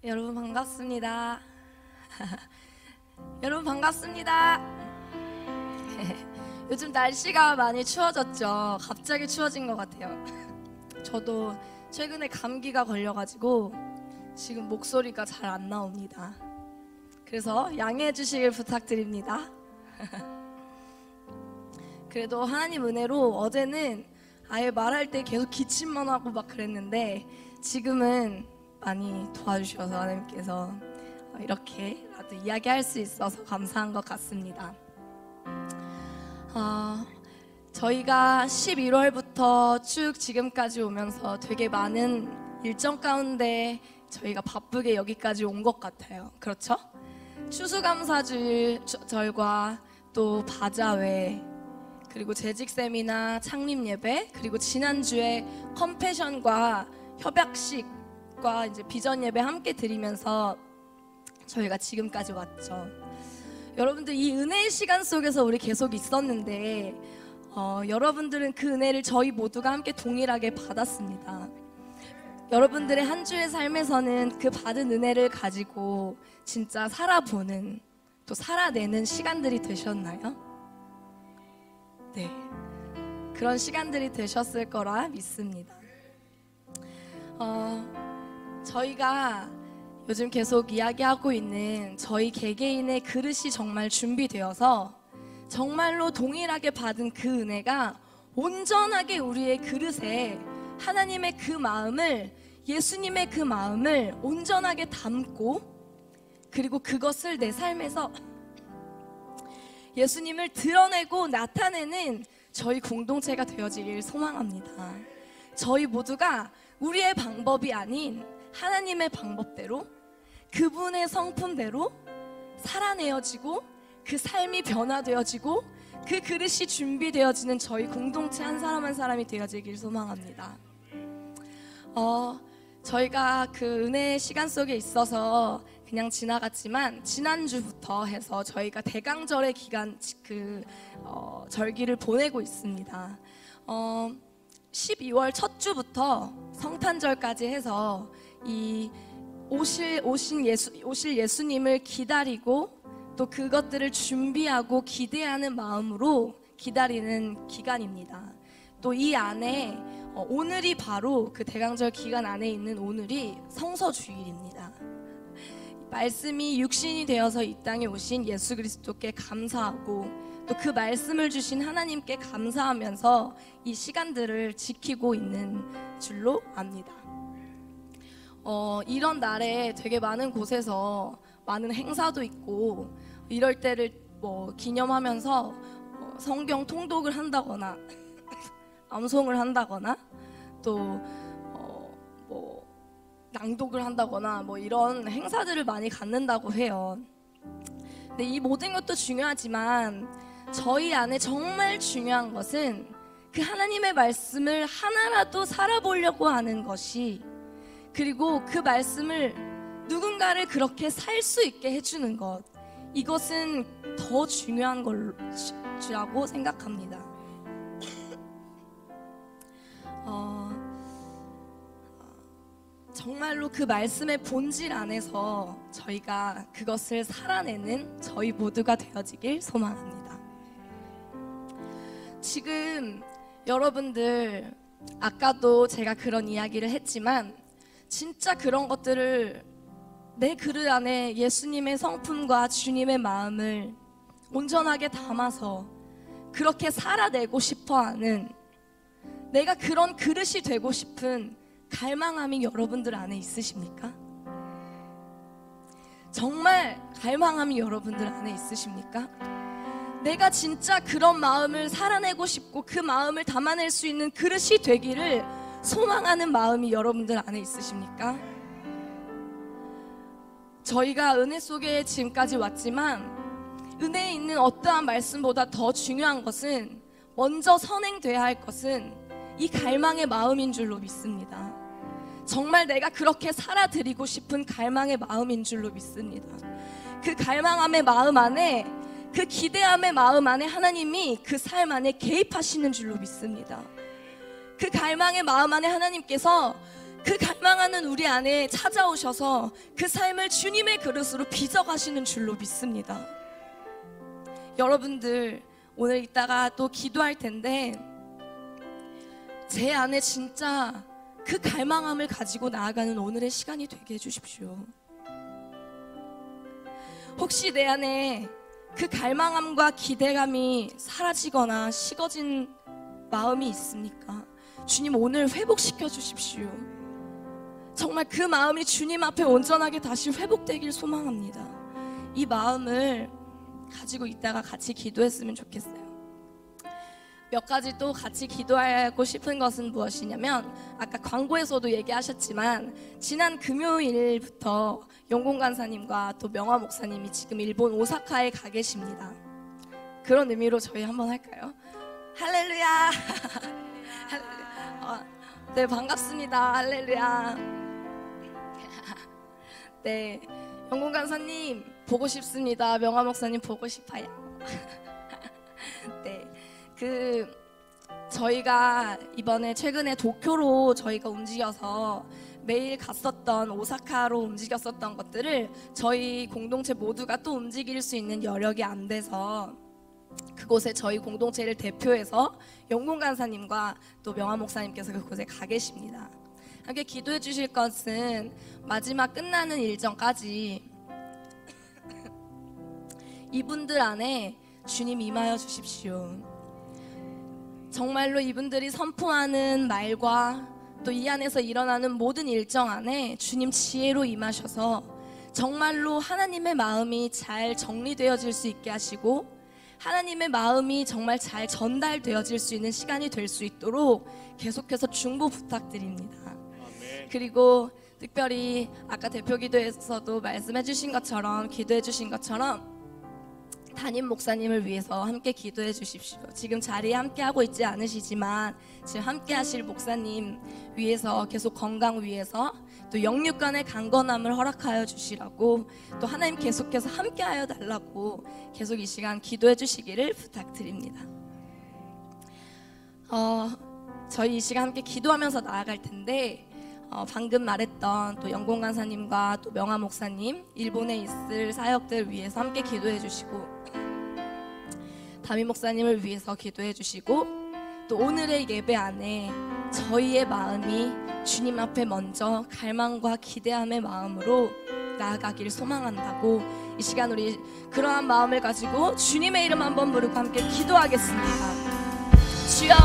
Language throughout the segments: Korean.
여러분 반갑습니다. 여러분 반갑습니다. 요즘 날씨가 많이 추워졌죠. 갑자기 추워진 것 같아요. 저도 최근에 감기가 걸려가지고 지금 목소리가 잘 안 나옵니다. 그래서 양해해 주시길 부탁드립니다. 그래도 하나님 은혜로 어제는 아예 말할 때 계속 기침만 하고 막 그랬는데 지금은 많이 도와주셔서 하나님께서 이렇게라도 이야기할 수 있어서 감사한 것 같습니다. 저희가 11월부터 쭉 지금까지 오면서 되게 많은 일정 가운데 저희가 바쁘게 여기까지 온 것 같아요. 그렇죠? 추수감사절과 또 바자회, 그리고 재직 세미나, 창립 예배, 그리고 지난주에 컴패션과 협약식과 이제 비전 예배 함께 드리면서 저희가 지금까지 왔죠. 여러분들 이 은혜의 시간 속에서 우리 계속 있었는데 여러분들은 그 은혜를 저희 모두가 함께 동일하게 받았습니다. 여러분들의 한 주의 삶에서는 그 받은 은혜를 가지고 진짜 살아보는, 또 살아내는 시간들이 되셨나요? 네, 그런 시간들이 되셨을 거라 믿습니다. 저희가 요즘 계속 이야기하고 있는 저희 개개인의 그릇이 정말 준비되어서 정말로 동일하게 받은 그 은혜가 온전하게 우리의 그릇에 하나님의 그 마음을, 예수님의 그 마음을 온전하게 담고, 그리고 그것을 내 삶에서 예수님을 드러내고 나타내는 저희 공동체가 되어지길 소망합니다. 저희 모두가 우리의 방법이 아닌 하나님의 방법대로, 그분의 성품대로 살아내어지고 그 삶이 변화되어지고 그 그릇이 준비되어지는 저희 공동체 한 사람 한 사람이 되어지길 소망합니다. 저희가 그 은혜의 시간 속에 있어서 그냥 지나갔지만 지난주부터 해서 저희가 대강절의 기간 절기를 보내고 있습니다. 12월 첫 주부터 성탄절까지 해서 이 오실 예수님을 기다리고 또 그것들을 준비하고 기대하는 마음으로 기다리는 기간입니다. 또 이 안에 오늘이 바로 그 대강절 기간 안에 있는 오늘이 성서주일입니다. 말씀이 육신이 되어서 이 땅에 오신 예수 그리스도께 감사하고 또 그 말씀을 주신 하나님께 감사하면서 이 시간들을 지키고 있는 줄로 압니다. 이런 날에 되게 많은 곳에서 많은 행사도 있고 이럴 때를 기념하면서 성경 통독을 한다거나 암송을 한다거나 또 낭독을 한다거나 이런 행사들을 많이 갖는다고 해요. 근데 이 모든 것도 중요하지만 저희 안에 정말 중요한 것은 그 하나님의 말씀을 하나라도 살아보려고 하는 것이, 그리고 그 말씀을 누군가를 그렇게 살 수 있게 해주는 것, 이것은 더 중요한 것이라고 생각합니다. 정말로 그 말씀의 본질 안에서 저희가 그것을 살아내는 저희 모두가 되어지길 소망합니다. 지금 여러분들, 아까도 제가 그런 이야기를 했지만 진짜 그런 것들을 내 그릇 안에 예수님의 성품과 주님의 마음을 온전하게 담아서 그렇게 살아내고 싶어하는, 내가 그런 그릇이 되고 싶은 갈망함이 여러분들 안에 있으십니까? 정말 갈망함이 여러분들 안에 있으십니까? 내가 진짜 그런 마음을 살아내고 싶고 그 마음을 담아낼 수 있는 그릇이 되기를 소망하는 마음이 여러분들 안에 있으십니까? 저희가 은혜 속에 지금까지 왔지만 은혜에 있는 어떠한 말씀보다 더 중요한 것은, 먼저 선행돼야 할 것은 이 갈망의 마음인 줄로 믿습니다. 정말 내가 그렇게 살아드리고 싶은 갈망의 마음인 줄로 믿습니다. 그 갈망함의 마음 안에, 그 기대함의 마음 안에 하나님이 그 삶 안에 개입하시는 줄로 믿습니다. 그 갈망의 마음 안에 하나님께서 그 갈망하는 우리 안에 찾아오셔서 그 삶을 주님의 그릇으로 빚어가시는 줄로 믿습니다. 여러분들 오늘 이따가 또 기도할 텐데 제 안에 진짜 그 갈망함을 가지고 나아가는 오늘의 시간이 되게 해주십시오. 혹시 내 안에 그 갈망함과 기대감이 사라지거나 식어진 마음이 있습니까? 주님 오늘 회복시켜 주십시오. 정말 그 마음이 주님 앞에 온전하게 다시 회복되길 소망합니다. 이 마음을 가지고 있다가 같이 기도했으면 좋겠어요. 몇 가지 또 같이 기도하고 싶은 것은 무엇이냐면 아까 광고에서도 얘기하셨지만 지난 금요일부터 영공 간사님과 또 명화 목사님이 지금 일본 오사카에 가 계십니다. 그런 의미로 저희 한번 할까요? 할렐루야. 네, 반갑습니다. 할렐루야. 네, 영공 간사님 보고 싶습니다. 명화 목사님 보고 싶어요. 네, 저희가 이번에 최근에 도쿄로 저희가 움직여서 매일 갔었던 오사카로 움직였었던 것들을 저희 공동체 모두가 또 움직일 수 있는 여력이 안 돼서 그곳에 저희 공동체를 대표해서 영공 간사님과 또 명화 목사님께서 그곳에 가 계십니다. 함께 기도해 주실 것은 마지막 끝나는 일정까지 이분들 안에 주님 임하여 주십시오. 정말로 이분들이 선포하는 말과 또 이 안에서 일어나는 모든 일정 안에 주님 지혜로 임하셔서 정말로 하나님의 마음이 잘 정리되어질 수 있게 하시고 하나님의 마음이 정말 잘 전달되어질 수 있는 시간이 될 수 있도록 계속해서 중보 부탁드립니다. 아멘. 그리고 특별히 아까 대표 기도에서도 말씀해 주신 것처럼 기도해 주신 것처럼 담임 목사님을 위해서 함께 기도해 주십시오. 지금 자리에 함께 하고 있지 않으시지만 지금 함께 하실 목사님 위해서 계속 건강 위해서 또 영육간의 강건함을 허락하여 주시라고 또 하나님 계속해서 함께 하여 달라고 계속 이 시간 기도해 주시기를 부탁드립니다. 저희 이 시간 함께 기도하면서 나아갈 텐데 방금 말했던 또 영공 간사님과 또 명화 목사님 일본에 있을 사역들 위해서 함께 기도해 주시고 담임 목사님을 위해서 기도해 주시고 또 오늘의 예배 안에 저희의 마음이 주님 앞에 먼저 갈망과 기대함의 마음으로 나아가기를 소망한다고 이 시간 우리 그러한 마음을 가지고 주님의 이름 한번 부르고 함께 기도하겠습니다. 주여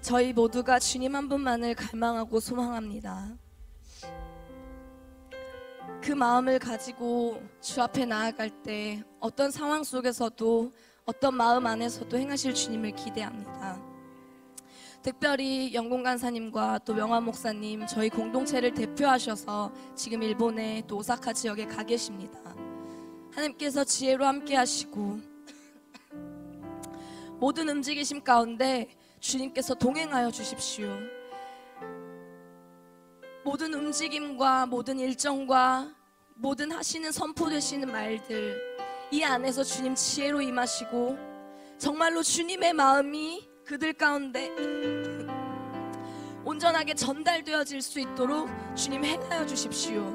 저희 모두가 주님 한 분만을 갈망하고 소망합니다. 그 마음을 가지고 주 앞에 나아갈 때 어떤 상황 속에서도 어떤 마음 안에서도 행하실 주님을 기대합니다. 특별히 영공 간사님과 또 명환 목사님, 저희 공동체를 대표하셔서 지금 일본의 또 오사카 지역에 가 계십니다. 하나님께서 지혜로 함께 하시고 모든 움직이심 가운데 주님께서 동행하여 주십시오. 모든 움직임과 모든 일정과 모든 하시는 선포되시는 말들, 이 안에서 주님 지혜로 임하시고 정말로 주님의 마음이 그들 가운데 온전하게 전달되어질 수 있도록 주님 행하여 주십시오.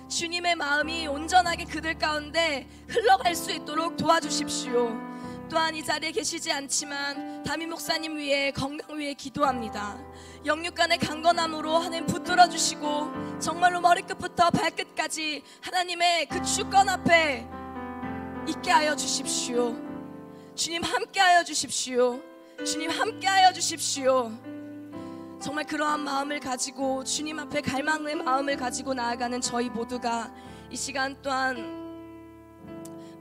주님의 마음이 온전하게 그들 가운데 흘러갈 수 있도록 도와주십시오. 또한 이 자리에 계시지 않지만 담임 목사님 위해, 건강 위해 기도합니다. 영육간의 강건함으로 하나님 붙들어 주시고 정말로 머리끝부터 발끝까지 하나님의 그 주권 앞에 있게 하여 주십시오. 주님 함께 하여 주십시오. 주님 함께 하여 주십시오. 정말 그러한 마음을 가지고 주님 앞에 갈망의 마음을 가지고 나아가는 저희 모두가 이 시간 또한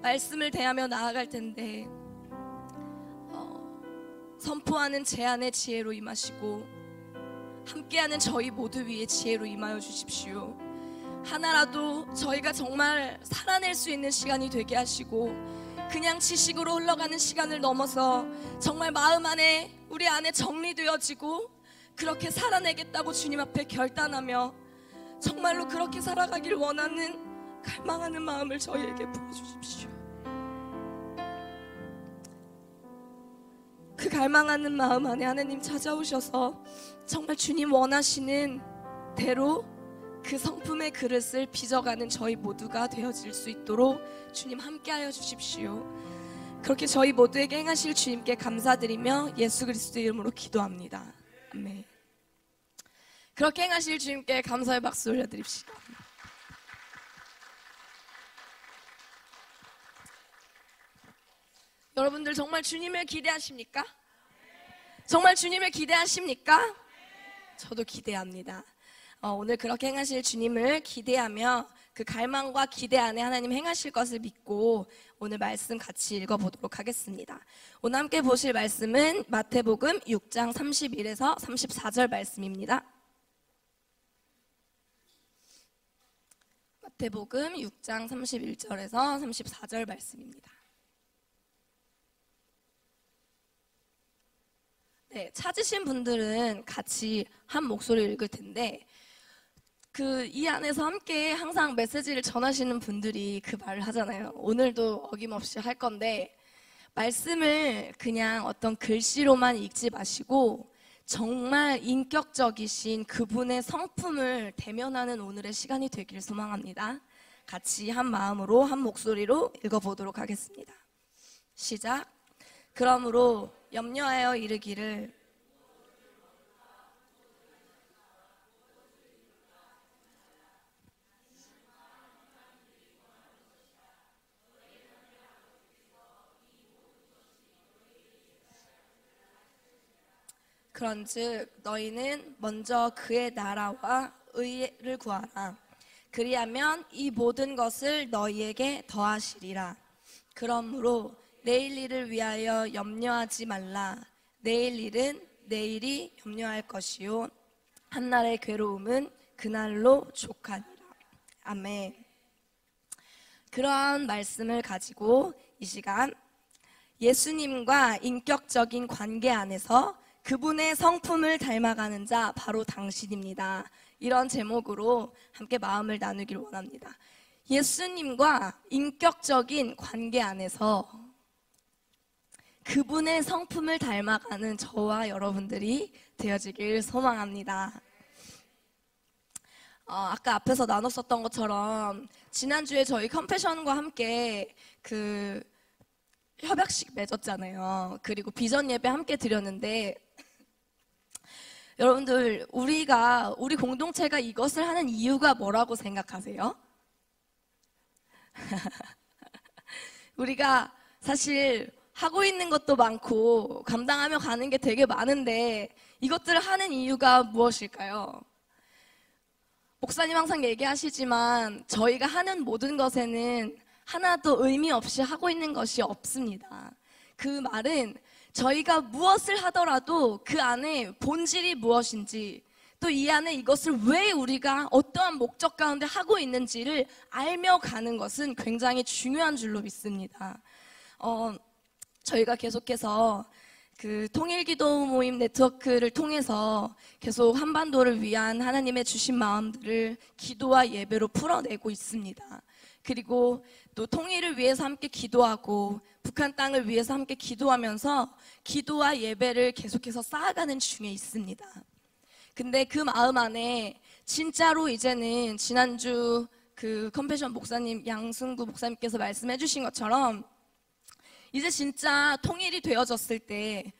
말씀을 대하며 나아갈 텐데 선포하는 제안의 지혜로 임하시고 함께하는 저희 모두 위에 지혜로 임하여 주십시오. 하나라도 저희가 정말 살아낼 수 있는 시간이 되게 하시고 그냥 지식으로 흘러가는 시간을 넘어서 정말 마음 안에 우리 안에 정리되어지고 그렇게 살아내겠다고 주님 앞에 결단하며 정말로 그렇게 살아가길 원하는 갈망하는 마음을 저희에게 부어주십시오. 그 갈망하는 마음 안에 하나님 찾아오셔서 정말 주님 원하시는 대로 그 성품의 그릇을 빚어가는 저희 모두가 되어질 수 있도록 주님 함께하여 주십시오. 그렇게 저희 모두에게 행하실 주님께 감사드리며 예수 그리스도 이름으로 기도합니다. 아멘. 그렇게 행하실 주님께 감사의 박수 올려드립시다. 여러분들 정말 주님을 기대하십니까? 정말 주님을 기대하십니까? 저도 기대합니다. 오늘 그렇게 행하실 주님을 기대하며 그 갈망과 기대 안에 하나님 행하실 것을 믿고 오늘 말씀 같이 읽어보도록 하겠습니다. 오늘 함께 보실 말씀은 마태복음 6장 31에서 34절 말씀입니다. 마태복음 6장 31절에서 34절 말씀입니다. 네, 찾으신 분들은 같이 한 목소리를 읽을 텐데 이 안에서 함께 항상 메시지를 전하시는 분들이 그 말을 하잖아요. 오늘도 어김없이 할 건데 말씀을 그냥 어떤 글씨로만 읽지 마시고 정말 인격적이신 그분의 성품을 대면하는 오늘의 시간이 되길 소망합니다. 같이 한 마음으로 한 목소리로 읽어보도록 하겠습니다. 시작. 그러므로 염려하여 이르기를 그런즉 너희는 먼저 그의 나라와 의를 구하라. 그리하면 이 모든 것을 너희에게 더하시리라. 그러므로 내일 일을 위하여 염려하지 말라. 내일 일은 내일이 염려할 것이요 한날의 괴로움은 그날로 족하니라. 아멘. 그러한 말씀을 가지고 이 시간 예수님과 인격적인 관계 안에서 그분의 성품을 닮아가는 자 바로 당신입니다. 이런 제목으로 함께 마음을 나누길 원합니다. 예수님과 인격적인 관계 안에서 그분의 성품을 닮아가는 저와 여러분들이 되어지길 소망합니다. 아까 앞에서 나눴었던 것처럼 지난주에 저희 컴패션과 함께 그 협약식 맺었잖아요. 그리고 비전 예배 함께 드렸는데 여러분들 우리 공동체가 이것을 하는 이유가 뭐라고 생각하세요? 우리가 사실 하고 있는 것도 많고 감당하며 가는 게 되게 많은데 이것들을 하는 이유가 무엇일까요? 목사님 항상 얘기하시지만 저희가 하는 모든 것에는 하나도 의미 없이 하고 있는 것이 없습니다. 그 말은 저희가 무엇을 하더라도 그 안에 본질이 무엇인지, 또 이 안에 이것을 왜 우리가 어떠한 목적 가운데 하고 있는지를 알며 가는 것은 굉장히 중요한 줄로 믿습니다. 저희가 계속해서 그 통일기도 모임 네트워크를 통해서 계속 한반도를 위한 하나님의 주신 마음들을 기도와 예배로 풀어내고 있습니다. 그리고 또 통일을 위해서 함께 기도하고 북한 땅을 위해서 함께 기도하면서 기도와 예배를 계속해서 쌓아가는 중에 있습니다. 근데 그 마음 안에 진짜로 이제는 지난주 그 컴패션 목사님, 양승구 목사님께서 말씀해 주신 것처럼 이제 진짜 통일이 되어졌을 때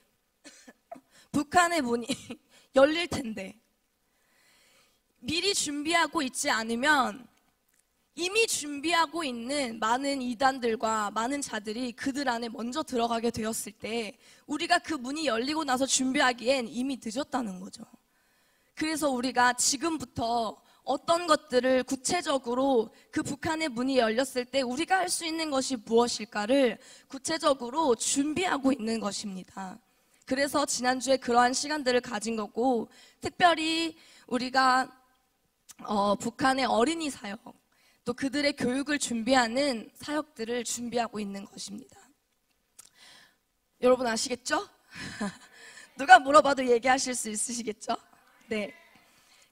북한의 문이 열릴 텐데 미리 준비하고 있지 않으면 이미 준비하고 있는 많은 이단들과 많은 자들이 그들 안에 먼저 들어가게 되었을 때 우리가 그 문이 열리고 나서 준비하기엔 이미 늦었다는 거죠. 그래서 우리가 지금부터 어떤 것들을 구체적으로 그 북한의 문이 열렸을 때 우리가 할 수 있는 것이 무엇일까를 구체적으로 준비하고 있는 것입니다. 그래서 지난주에 그러한 시간들을 가진 거고, 특별히 우리가 북한의 어린이 사역, 또 그들의 교육을 준비하는 사역들을 준비하고 있는 것입니다. 여러분 아시겠죠? 누가 물어봐도 얘기하실 수 있으시겠죠? 네.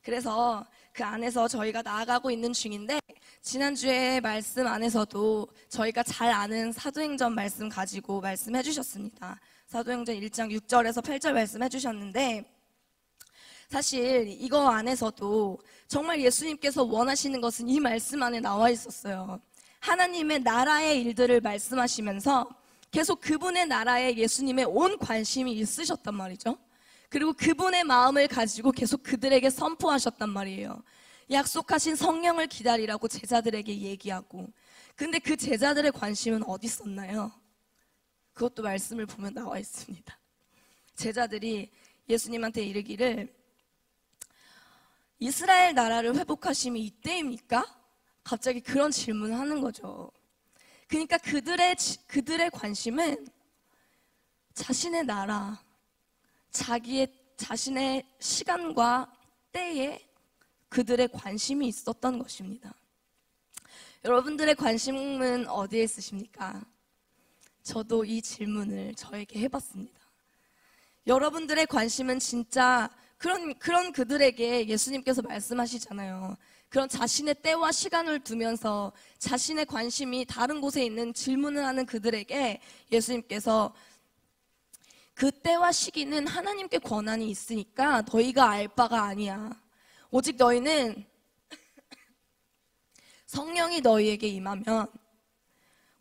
그래서 그 안에서 저희가 나아가고 있는 중인데, 지난주에 말씀 안에서도 저희가 잘 아는 사도행전 말씀 가지고 말씀해 주셨습니다. 사도행전 1장 6절에서 8절 말씀해 주셨는데, 사실 이거 안에서도 정말 예수님께서 원하시는 것은 이 말씀 안에 나와 있었어요. 하나님의 나라의 일들을 말씀하시면서 계속 그분의 나라에 예수님의 온 관심이 있으셨단 말이죠. 그리고 그분의 마음을 가지고 계속 그들에게 선포하셨단 말이에요. 약속하신 성령을 기다리라고 제자들에게 얘기하고. 근데 그 제자들의 관심은 어디 있었나요? 그것도 말씀을 보면 나와 있습니다. 제자들이 예수님한테 이르기를 이스라엘 나라를 회복하심이 이때입니까? 갑자기 그런 질문을 하는 거죠. 그러니까 그들의 관심은 자신의 나라, 자신의 시간과 때에 그들의 관심이 있었던 것입니다. 여러분들의 관심은 어디에 있으십니까? 저도 이 저에게 해봤습니다. 여러분들의 관심은 진짜 그런 그들에게 예수님께서 말씀하시잖아요. 그런 자신의 때와 시간을 두면서 자신의 관심이 다른 곳에 있는 질문을 하는 그들에게 예수님께서 그 때와 시기는 하나님께 권한이 있으니까 너희가 알 바가 아니야. 오직 너희는 성령이 너희에게 임하면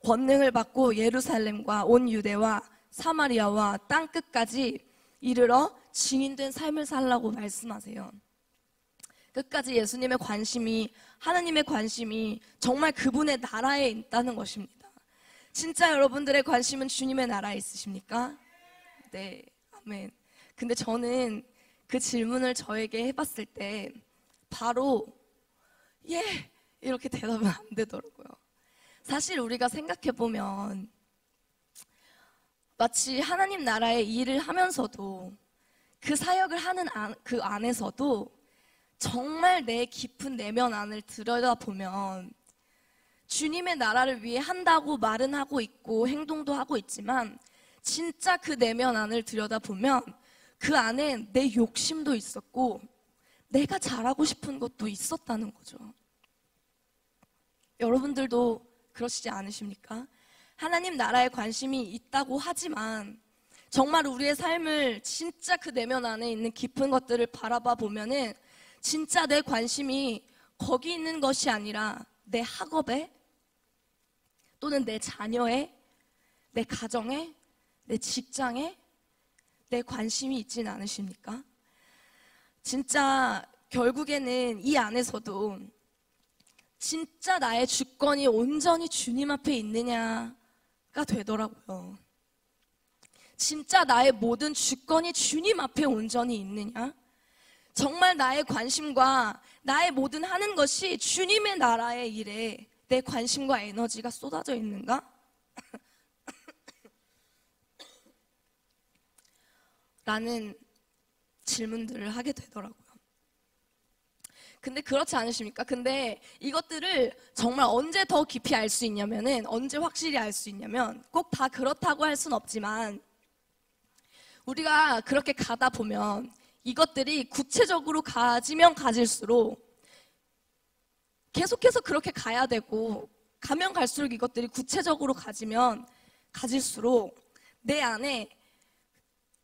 권능을 받고 예루살렘과 온 유대와 사마리아와 땅 끝까지 이르러 증인된 삶을 살라고 말씀하세요. 끝까지 예수님의 관심이, 하나님의 관심이 정말 그분의 나라에 있다는 것입니다. 진짜 여러분들의 관심은 주님의 나라에 있으십니까? 네, 아멘. 근데 저는 그 질문을 저에게 해봤을 때 바로 예! 이렇게 대답은 안 되더라고요. 사실 우리가 생각해보면 마치 하나님 나라의 일을 하면서도 그 사역을 하는 그 안에서도 정말 내 깊은 내면 안을 들여다보면 주님의 나라를 위해 한다고 말은 하고 있고 행동도 하고 있지만 진짜 그 내면 안을 들여다보면 그 안에 내 욕심도 있었고 내가 잘하고 싶은 것도 있었다는 거죠. 여러분들도 그러시지 않으십니까? 하나님 나라에 관심이 있다고 하지만 정말 우리의 삶을 진짜 그 내면 안에 있는 깊은 것들을 바라봐 보면은 진짜 내 관심이 거기 있는 것이 아니라 내 학업에 또는 내 자녀에, 내 가정에, 내 직장에 내 관심이 있진 않으십니까? 진짜 결국에는 이 안에서도 진짜 나의 주권이 온전히 주님 앞에 있느냐가 되더라고요. 진짜 나의 모든 주권이 주님 앞에 온전히 있느냐? 정말 나의 관심과 나의 모든 하는 것이 주님의 나라의 일에 내 관심과 에너지가 쏟아져 있는가? 라는 질문들을 하게 되더라고요. 근데 그렇지 않으십니까? 근데 이것들을 정말 언제 더 깊이 알 수 있냐면은, 언제 확실히 알 수 있냐면, 꼭 다 그렇다고 할 순 없지만, 우리가 그렇게 가다 보면 이것들이 구체적으로 가지면 가질수록 계속해서 그렇게 가야 되고, 가면 갈수록 이것들이 구체적으로 가지면 가질수록 내 안에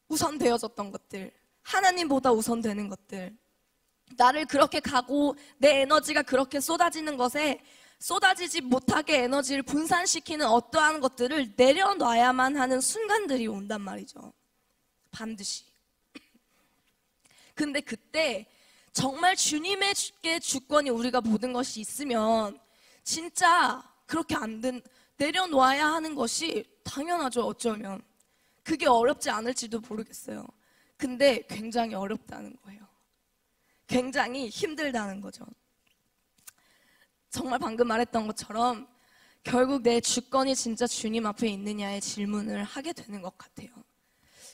우선되어졌던 것들, 하나님보다 우선되는 것들, 나를 그렇게 가고 내 에너지가 그렇게 쏟아지는 것에 쏟아지지 못하게 에너지를 분산시키는 어떠한 것들을 내려놔야만 하는 순간들이 온단 말이죠. 반드시. 근데 그때 정말 주님의 주권이 우리가 모든 것이 있으면 진짜 그렇게 내려놓아야 하는 것이 당연하죠. 어쩌면 그게 어렵지 않을지도 모르겠어요. 근데 굉장히 어렵다는 거예요. 굉장히 힘들다는 거죠. 정말 방금 말했던 것처럼 결국 내 주권이 진짜 주님 앞에 있느냐의 질문을 하게 되는 것 같아요.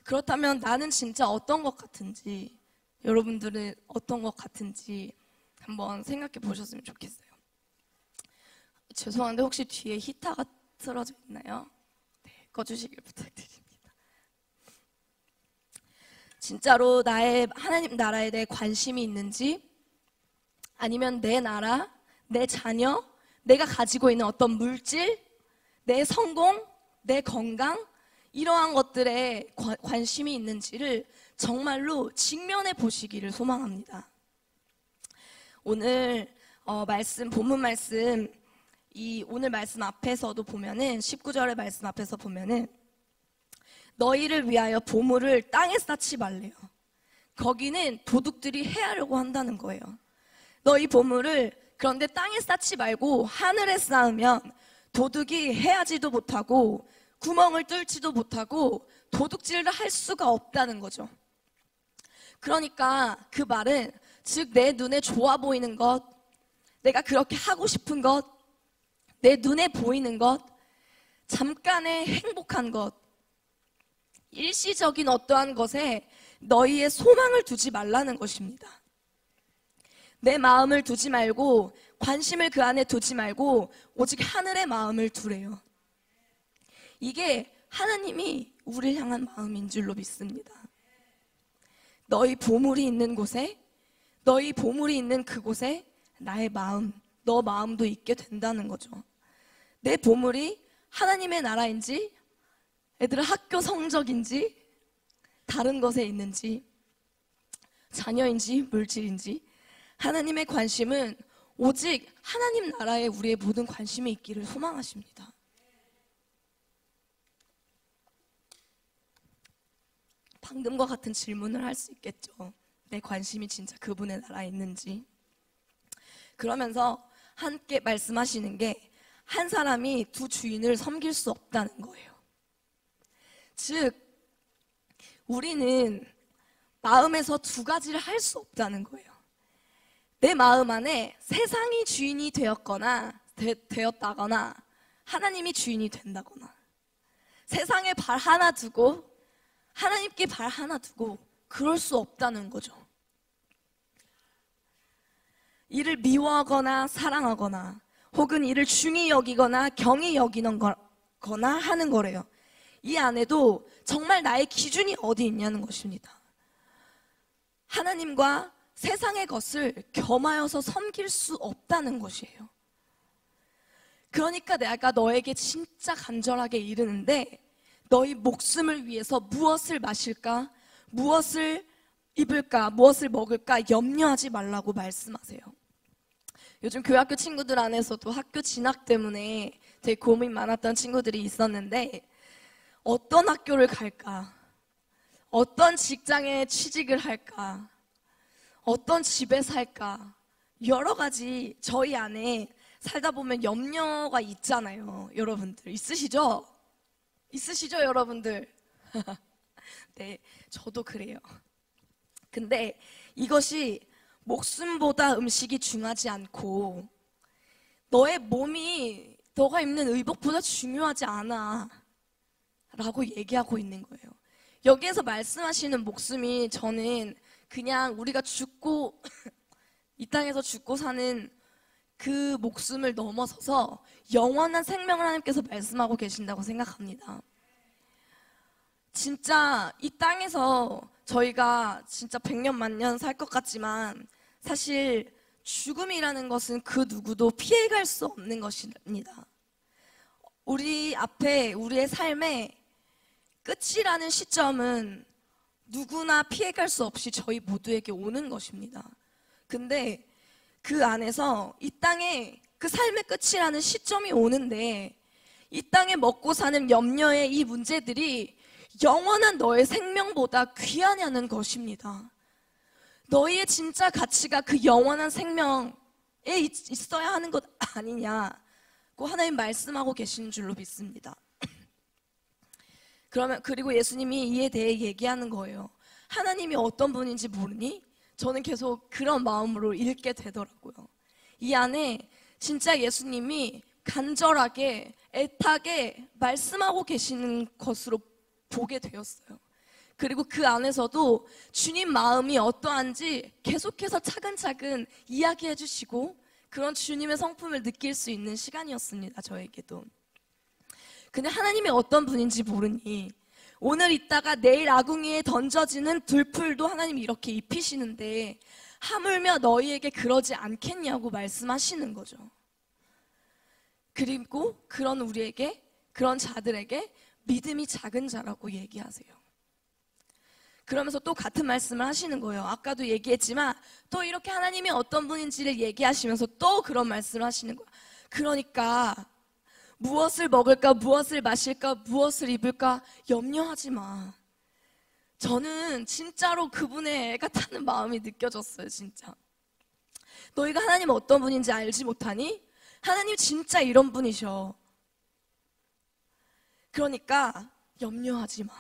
그렇다면 나는 진짜 어떤 것 같은지, 여러분들은 어떤 것 같은지 한번 생각해 보셨으면 좋겠어요. 죄송한데 혹시 뒤에 히터가 틀어져 있나요? 네, 꺼주시길 부탁드립니다. 진짜로 나의 하나님 나라에 대해 관심이 있는지, 아니면 내 나라, 내 자녀, 내가 가지고 있는 어떤 물질, 내 성공, 내 건강, 이러한 것들에 관심이 있는지를 정말로 직면해 보시기를 소망합니다. 오늘 본문 말씀, 오늘 말씀 앞에서도 보면은 19절의 말씀 앞에서 보면은 너희를 위하여 보물을 땅에 쌓지 말래요. 거기는 도둑들이 해하려고 한다는 거예요. 너희 보물을 그런데 땅에 쌓지 말고 하늘에 쌓으면 도둑이 해하지도 못하고 구멍을 뚫지도 못하고 도둑질을 할 수가 없다는 거죠. 그러니까 그 말은 즉 내 눈에 좋아 보이는 것, 내가 그렇게 하고 싶은 것, 내 눈에 보이는 것, 잠깐의 행복한 것, 일시적인 어떠한 것에 너희의 소망을 두지 말라는 것입니다. 내 마음을 두지 말고, 관심을 그 안에 두지 말고 오직 하늘의 마음을 두래요. 이게 하나님이 우리를 향한 마음인 줄로 믿습니다. 너희 보물이 있는 곳에, 너희 보물이 있는 그곳에 나의 마음, 너 마음도 있게 된다는 거죠. 내 보물이 하나님의 나라인지, 애들은 학교 성적인지, 다른 것에 있는지, 자녀인지, 물질인지, 하나님의 관심은 오직 하나님 나라에 우리의 모든 관심이 있기를 소망하십니다. 방금과 같은 질문을 할 수 있겠죠. 내 관심이 진짜 그분의 나라에 있는지. 그러면서 함께 말씀하시는 게, 한 사람이 두 주인을 섬길 수 없다는 거예요. 즉, 우리는 마음에서 두 가지를 할 수 없다는 거예요. 내 마음 안에 세상이 주인이 되었다거나 하나님이 주인이 된다거나, 세상에 발 하나 두고 하나님께 발 하나 두고 그럴 수 없다는 거죠. 이를 미워하거나 사랑하거나 혹은 이를 중히 여기거나 경히 여기는 거나 하는 거래요. 이 안에도 정말 나의 기준이 어디 있냐는 것입니다. 하나님과 세상의 것을 겸하여서 섬길 수 없다는 것이에요. 그러니까 내가 너에게 진짜 간절하게 이르는데, 너희 목숨을 위해서 무엇을 마실까, 무엇을 입을까, 무엇을 먹을까 염려하지 말라고 말씀하세요. 요즘 교학교 친구들 안에서도 학교 진학 때문에 되게 고민 많았던 친구들이 있었는데, 어떤 학교를 갈까, 어떤 직장에 취직을 할까, 어떤 집에 살까, 여러 가지 저희 안에 살다 보면 염려가 있잖아요. 여러분들 있으시죠? 있으시죠, 여러분들? 네, 저도 그래요. 근데 이것이 목숨보다 음식이 중요하지 않고 너의 몸이 너가 입는 의복보다 중요하지 않아 라고 얘기하고 있는 거예요. 여기에서 말씀하시는 목숨이 저는 그냥 우리가 죽고 이 땅에서 죽고 사는 그 목숨을 넘어서서 영원한 생명을 하나님께서 말씀하고 계신다고 생각합니다. 진짜 이 땅에서 저희가 진짜 100년 만년 살 것 같지만 사실 죽음이라는 것은 그 누구도 피해갈 수 없는 것입니다. 우리 앞에 우리의 삶의 끝이라는 시점은 누구나 피해갈 수 없이 저희 모두에게 오는 것입니다. 근데 그 안에서 이 땅에 그 삶의 끝이라는 시점이 오는데 이 땅에 먹고 사는 염려의 이 문제들이 영원한 너의 생명보다 귀하냐는 것입니다. 너희의 진짜 가치가 그 영원한 생명에 있어야 하는 것 아니냐고 하나님 말씀하고 계시는 줄로 믿습니다. 그리고 예수님이 이에 대해 얘기하는 거예요. 하나님이 어떤 분인지 모르니? 저는 계속 그런 마음으로 읽게 되더라고요. 이 안에 진짜 예수님이 간절하게 애타게 말씀하고 계시는 것으로 보게 되었어요. 그리고 그 안에서도 주님 마음이 어떠한지 계속해서 차근차근 이야기해 주시고 그런 주님의 성품을 느낄 수 있는 시간이었습니다. 저에게도. 근데 하나님이 어떤 분인지 모르니 오늘 있다가 내일 아궁이에 던져지는 들풀도 하나님이 이렇게 입히시는데 하물며 너희에게 그러지 않겠냐고 말씀하시는 거죠. 그리고 그런 우리에게, 그런 자들에게 믿음이 작은 자라고 얘기하세요. 그러면서 또 같은 말씀을 하시는 거예요. 아까도 얘기했지만 또 이렇게 하나님이 어떤 분인지를 얘기하시면서 또 그런 말씀을 하시는 거예요. 그러니까 무엇을 먹을까, 무엇을 마실까, 무엇을 입을까 염려하지 마. 저는 진짜로 그분의 애가 타는 마음이 느껴졌어요. 진짜. 너희가 하나님 어떤 분인지 알지 못하니? 하나님 진짜 이런 분이셔. 그러니까 염려하지 마.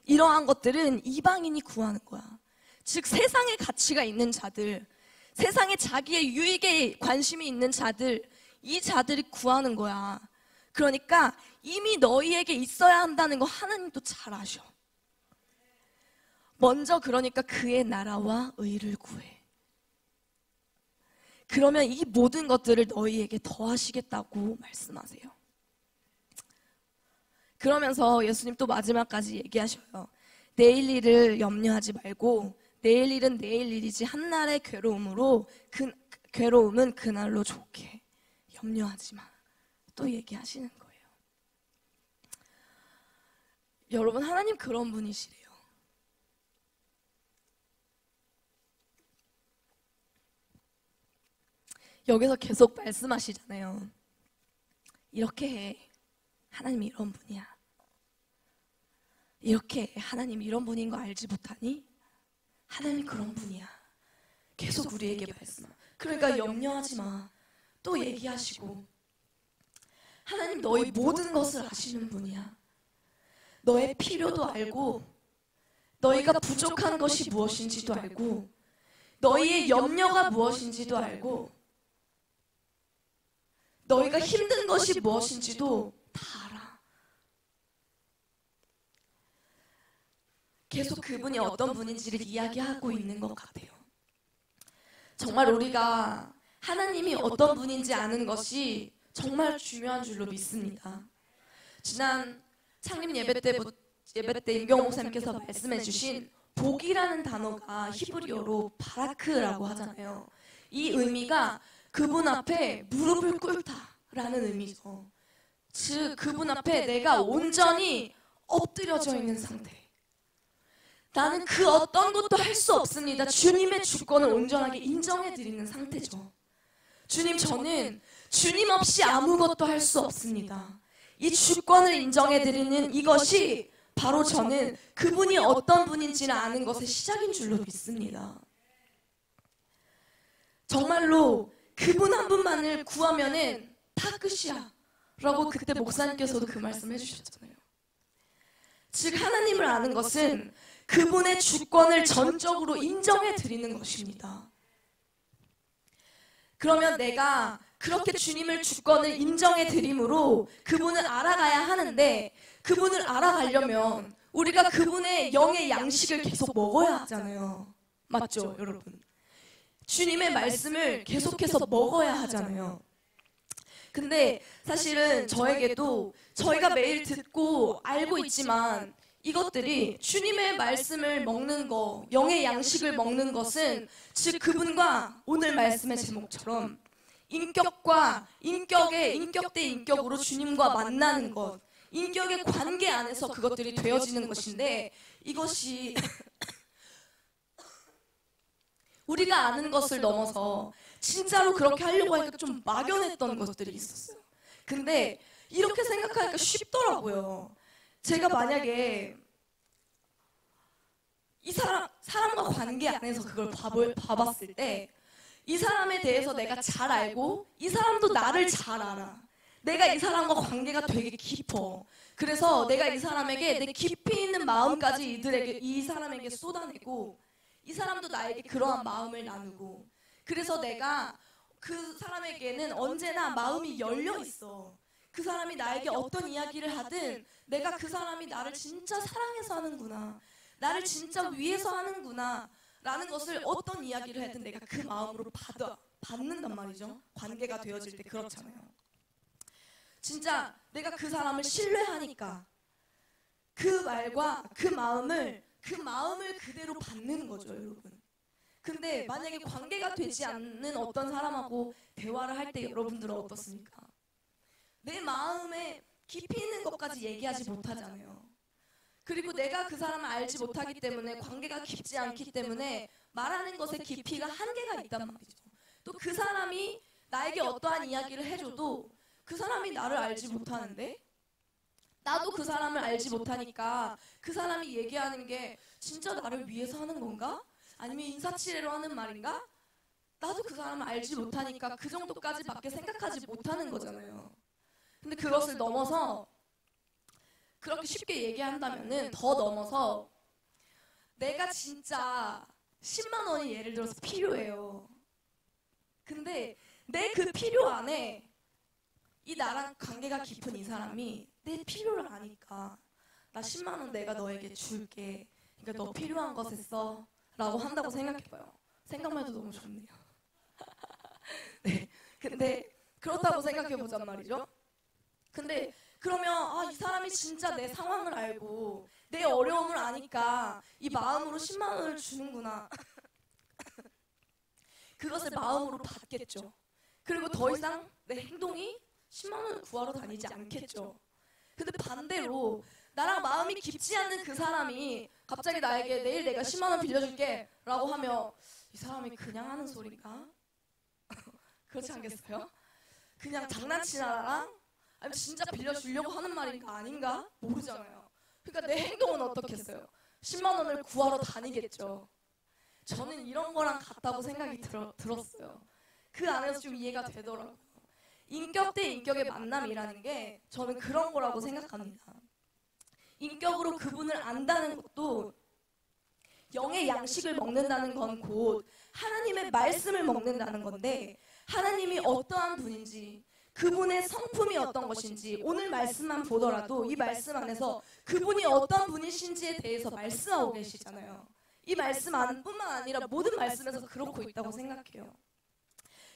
이러한 것들은 이방인이 구하는 거야. 즉 세상의 가치가 있는 자들, 세상에 자기의 유익에 관심이 있는 자들, 이 자들이 구하는 거야. 그러니까 이미 너희에게 있어야 한다는 거 하나님도 잘 아셔. 먼저 그러니까 그의 나라와 의를 구해. 그러면 이 모든 것들을 너희에게 더하시겠다고 말씀하세요. 그러면서 예수님 또 마지막까지 얘기하셔요. 내일 일을 염려하지 말고 내일 일은 내일 일이지 한날의 괴로움은 그날로 좋게. 염려하지 마. 또 얘기하시는 거예요. 여러분, 하나님 그런 분이시래요. 여기서 계속 말씀하시잖아요. 이렇게 해. 하나님이 이런 분이야. 이렇게 해. 하나님 이런 분인 거 알지 못하니? 하나님 그런 분이야. 계속 우리에게 말씀하. 그러니까 염려하지 마. 또 얘기하시고 하나님 너희 모든 것을 아시는 분이야. 너의 필요도 알고 너희가 부족한 것이 무엇인지도 알고 너희의 염려가 무엇인지도 알고 너희가 힘든 것이 무엇인지도 다 알아. 계속 그분이 어떤 분인지를 이야기하고 있는 것 같아요. 정말 우리가 하나님이 어떤 분인지 아는 것이 정말 중요한 줄로 믿습니다. 지난 창립 예배 때 임경호 목사님께서 말씀해 주신 복이라는 단어가 히브리어로 바라크라고 하잖아요. 이 의미가 그분 앞에 무릎을 꿇다라는 의미죠. 즉 그분 앞에 내가 온전히 엎드려져 있는 상태. 나는 그 어떤 것도 할 수 없습니다. 주님의 주권을 온전하게 인정해드리는 상태죠. 주님, 저는 주님 없이 아무것도 할 수 없습니다. 이 주권을 인정해드리는 이것이 바로 저는 그분이 어떤 분인지를 아는 것의 시작인 줄로 믿습니다. 정말로 그분 한 분만을 구하면은 다 끝이야 라고 그때 목사님께서도 그 말씀 해주셨잖아요. 즉 하나님을 아는 것은 그분의 주권을 전적으로 인정해 드리는 것입니다. 그러면 내가 그렇게 주님을 주권을 인정해 드림으로 그분을 알아가야 하는데, 그분을 알아가려면 우리가 그분의 영의 양식을 계속 먹어야 하잖아요. 맞죠, 여러분? 주님의 말씀을 계속해서 먹어야 하잖아요. 근데 사실은 저에게도 저희가 매일 듣고 알고 있지만 이것들이 주님의 말씀을 먹는 거, 영의 양식을 먹는 것은 즉 그분과 오늘 말씀의 제목처럼 인격과 인격 대 인격으로 주님과 만나는 것, 인격의 관계 안에서 그것들이 되어지는 것인데, 이것이 우리가 아는 것을 넘어서 진짜로 그렇게 하려고 하니까 좀 막연했던 것들이 있었어요. 근데 이렇게 생각하니까 쉽더라고요. 제가 만약에 이 사람과 관계 안에서 그걸 봐봤을 때 이 사람에 대해서 내가 잘 알고 이 사람도 나를 잘 알아. 내가 이 사람과 관계가 되게 깊어. 그래서 내가 이 사람에게 내 깊이 있는 마음까지 이 사람에게 쏟아내고 이 사람도 나에게 그러한 마음을 나누고, 그래서 내가 그 사람에게는 언제나 마음이 열려 있어. 그 사람이 나에게 어떤 이야기를 하든 내가 그 사람이 나를 진짜 사랑해서 하는구나, 나를 진짜 위해서 하는구나 라는 것을 어떤 이야기를 하든 내가 그 마음으로 받는단 말이죠. 관계가 되어질 때 그렇잖아요. 진짜 내가 그 사람을 신뢰하니까 그 말과 그 마음을 그대로 받는 거죠, 여러분. 근데 만약에 관계가 되지 않는 어떤 사람하고 대화를 할 때 여러분들은 어떻습니까? 내 마음에 깊이 있는 것까지 얘기하지 못하잖아요. 그리고 내가 그 사람을 알지 못하기 때문에, 관계가 깊지 않기 때문에 말하는 것의 깊이가 한계가 있단 말이죠. 또 그 사람이 나에게 어떠한 이야기를 해줘도 그 사람이 나를 알지 못하는데, 나도 그 사람을 알지 못하니까 그 사람이 얘기하는 게 진짜 나를 위해서 하는 건가? 아니면 인사치레로 하는 말인가? 나도 그 사람을 알지 못하니까 그 정도까지밖에 생각하지 못하는 거잖아요. 근데 그것을 넘어서 그렇게 쉽게 얘기한다면은 더 넘어서 내가 진짜 10만 원이 예를 들어서 필요해요. 근데 내 그 필요 안에 이 나랑 관계가 깊은 이 사람이 내 필요를 아니까 나 10만 원 내가 너에게 줄게. 그러니까 너 필요한 것에 써 라고 한다고 생각해봐요. 생각만 해도 너무 좋네요. 네. 근데 그렇다고 생각해보잔 말이죠. 근데 그러면 이 사람이 진짜 내 상황을 알고 내 어려움을 아니까 이 마음으로 10만 원을 주는구나. 그것을 마음으로 받겠죠. 그리고 더 이상 내 행동이 10만 원을 구하러 다니지 않겠죠. 근데 반대로 나랑 마음이 깊지 않는 그 사람이 갑자기 나에게 내일 내가 10만 원 빌려줄게 라고 하면 이 사람이 그냥 하는 소리인가? 그렇지 않겠어요? 그냥 장난치나 나랑? 아니면 진짜 빌려주려고 하는 말인가 아닌가? 모르잖아요. 그러니까 내 행동은 어떻겠어요? 10만 원을 구하러 다니겠죠. 저는 이런 거랑 같다고 생각이 들었어요. 그 안에서 좀 이해가 되더라고요. 인격 대 인격의 만남이라는 게 저는 그런 거라고 생각합니다. 인격으로 그분을 안다는 것도 영의 양식을 먹는다는 건 곧 하나님의 말씀을 먹는다는 건데, 하나님이 어떠한 분인지, 그분의 성품이 어떤 것인지 오늘 말씀만 보더라도 이 말씀 안에서 그분이 어떤 분이신지에 대해서 말씀하고 계시잖아요. 이 말씀 뿐만 아니라 모든 말씀에서 그렇고 있다고 생각해요.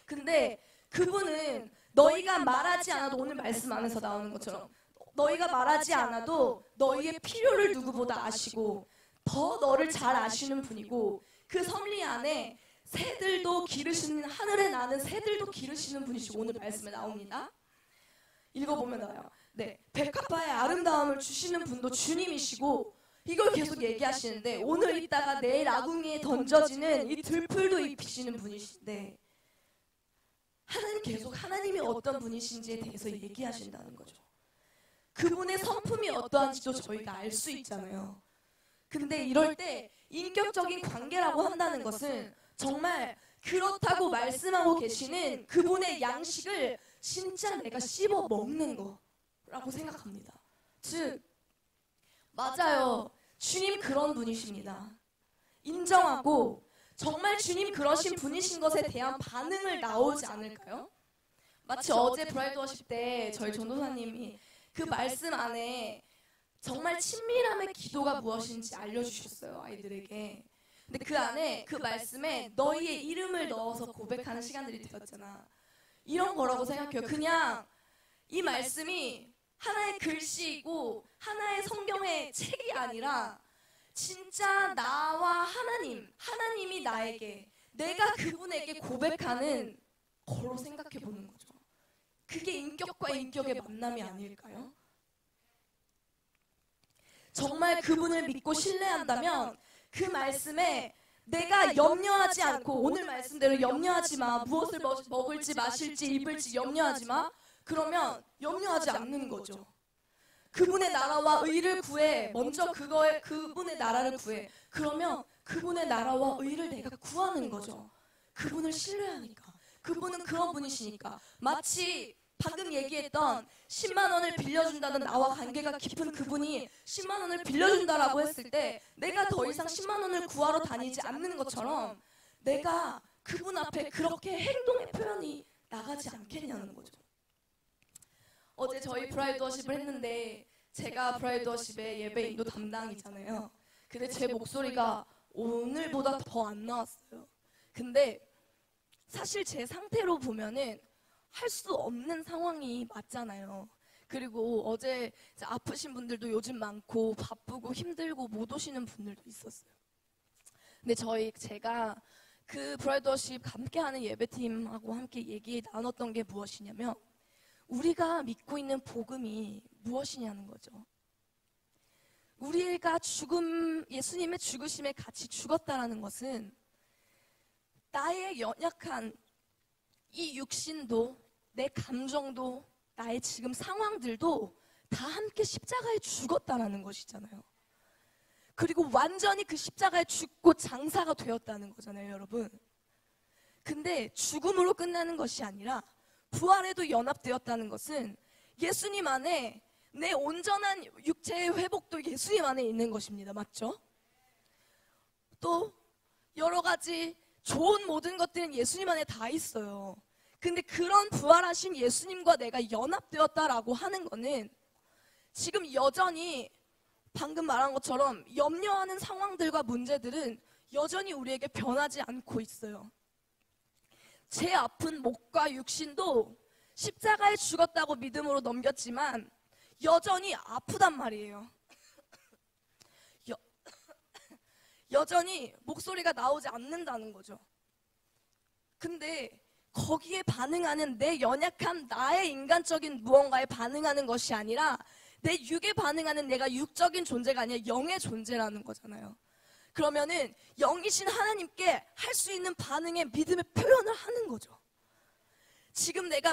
근데 그분은 너희가 말하지 않아도, 오늘 말씀 안에서 나오는 것처럼 너희가 말하지 않아도 너희의 필요를 누구보다 아시고 더 너를 잘 아시는 분이고, 그 섭리 안에 새들도 기르시는, 하늘에 나는 새들도 기르시는 분이시고 오늘 말씀에 나옵니다. 읽어보면 나와요. 네, 백합화의 아름다움을 주시는 분도 주님이시고, 이걸 계속 얘기하시는데 오늘 있다가 내일 아궁이에 던져지는 이 들풀도 입히시는 분이신데, 계속 하나님이 어떤 분이신지에 대해서 얘기하신다는 거죠. 그분의 성품이 어떠한지도 저희가 알 수 있잖아요. 근데 이럴 때 인격적인 관계라고 한다는 것은 정말 그렇다고 말씀하고 계시는 그분의 양식을 진짜 내가 씹어 먹는 거라고 생각합니다. 즉 맞아요. 주님 그런 분이십니다. 인정하고 정말 주님 그러신 분이신 것에 대한 반응을 나오지 않을까요? 마치 어제 브라이드 워십 때 저희 전도사님이 그 말씀 안에 정말 친밀함의 기도가 무엇인지 알려주셨어요, 아이들에게. 근데 그 안에 그 말씀에 너희의 이름을 넣어서 고백하는 시간들이 되었잖아. 이런 거라고 생각해요. 그냥 이 말씀이 하나의 글씨이고 하나의 성경의 책이 아니라 진짜 나와 하나님이 나에게, 내가 그분에게 고백하는 거로 생각해 보는 거죠. 그게 인격과 인격의 만남이 아닐까요? 정말 그분을 믿고 신뢰한다면 그 말씀에 내가 염려하지 않고, 오늘 말씀대로 염려하지 마, 무엇을 먹을지 마실지 입을지 염려하지 마, 그러면 염려하지 않는 거죠. 그분의 나라와 의를 구해. 먼저 그분의 나라를 구해. 그러면 그분의 나라와 의를 내가 구하는 거죠. 그분을 신뢰하니까. 그분은 그런 분이시니까. 마치 방금 얘기했던 10만 원을 빌려준다는 나와 관계가 깊은 그분이 10만 원을 빌려준다라고 했을 때 내가 더 이상 10만 원을 구하러 다니지 않는 것처럼 내가 그분 앞에 그렇게 행동의 표현이 나가지 않겠냐는 거죠. 어제 저희 브라이드 워십을 했는데 제가 브라이드 워십의 예배 인도 담당이잖아요. 근데 제 목소리가 오늘보다 더 안 나왔어요. 근데 사실 제 상태로 보면은 할 수 없는 상황이 맞잖아요. 그리고 어제 아프신 분들도 요즘 많고 바쁘고 힘들고 못 오시는 분들도 있었어요. 근데 제가 그 브라이드 워십 함께하는 예배팀하고 함께 얘기 나눴던 게 무엇이냐면 우리가 믿고 있는 복음이 무엇이냐는 거죠. 우리가 예수님의 죽으심에 같이 죽었다라는 것은 나의 연약한 이 육신도, 내 감정도, 나의 지금 상황들도 다 함께 십자가에 죽었다라는 것이잖아요. 그리고 완전히 그 십자가에 죽고 장사가 되었다는 거잖아요, 여러분. 근데 죽음으로 끝나는 것이 아니라 부활에도 연합되었다는 것은 예수님 안에 내 온전한 육체의 회복도 예수님 안에 있는 것입니다. 맞죠? 또 여러 가지 좋은 모든 것들은 예수님 안에 다 있어요. 근데 그런 부활하신 예수님과 내가 연합되었다라고 하는 거는 지금 여전히 방금 말한 것처럼 염려하는 상황들과 문제들은 여전히 우리에게 변하지 않고 있어요. 제 아픈 목과 육신도 십자가에 죽었다고 믿음으로 넘겼지만 여전히 아프단 말이에요. 여전히 목소리가 나오지 않는다는 거죠. 근데 거기에 반응하는 내 연약한 나의 인간적인 무언가에 반응하는 것이 아니라 내 육에 반응하는 내가 육적인 존재가 아니라 영의 존재라는 거잖아요. 그러면은 영이신 하나님께 할 수 있는 반응의 믿음의 표현을 하는 거죠. 지금 내가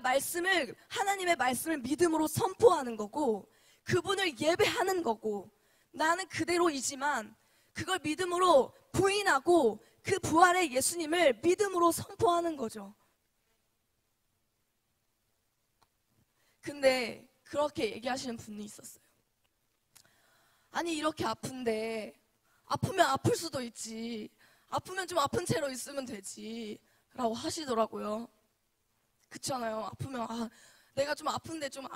하나님의 말씀을 믿음으로 선포하는 거고 그분을 예배하는 거고 나는 그대로이지만 그걸 믿음으로 부인하고 그 부활의 예수님을 믿음으로 선포하는 거죠. 근데 그렇게 얘기하시는 분이 있었어요. 아니 이렇게 아픈데 아프면 아플 수도 있지. 아프면 좀 아픈 채로 있으면 되지 라고 하시더라고요. 그렇잖아요. 아프면 내가 좀 아픈데 좀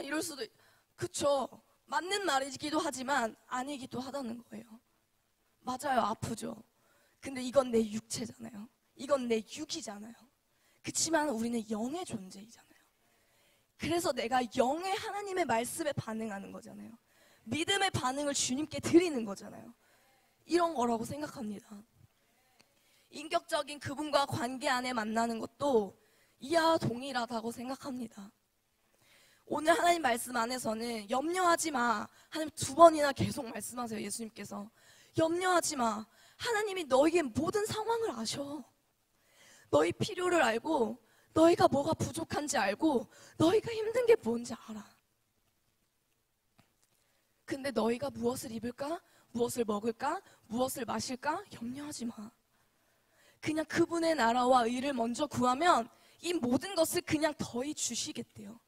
이럴 수도 그쵸. 맞는 말이기도 하지만 아니기도 하다는 거예요. 맞아요. 아프죠. 근데 이건 내 육체잖아요. 이건 내 육이잖아요. 그치만 우리는 영의 존재이잖아요. 그래서 내가 영의 하나님의 말씀에 반응하는 거잖아요. 믿음의 반응을 주님께 드리는 거잖아요. 이런 거라고 생각합니다. 인격적인 그분과 관계 안에 만나는 것도 이와 동일하다고 생각합니다. 오늘 하나님 말씀 안에서는 염려하지 마. 하나님 2번이나 계속 말씀하세요. 예수님께서. 염려하지 마. 하나님이 너희의 모든 상황을 아셔. 너희 필요를 알고 너희가 뭐가 부족한지 알고 너희가 힘든 게 뭔지 알아. 근데 너희가 무엇을 입을까? 무엇을 먹을까? 무엇을 마실까? 염려하지 마. 그냥 그분의 나라와 의를 먼저 구하면 이 모든 것을 그냥 더히 주시겠대요.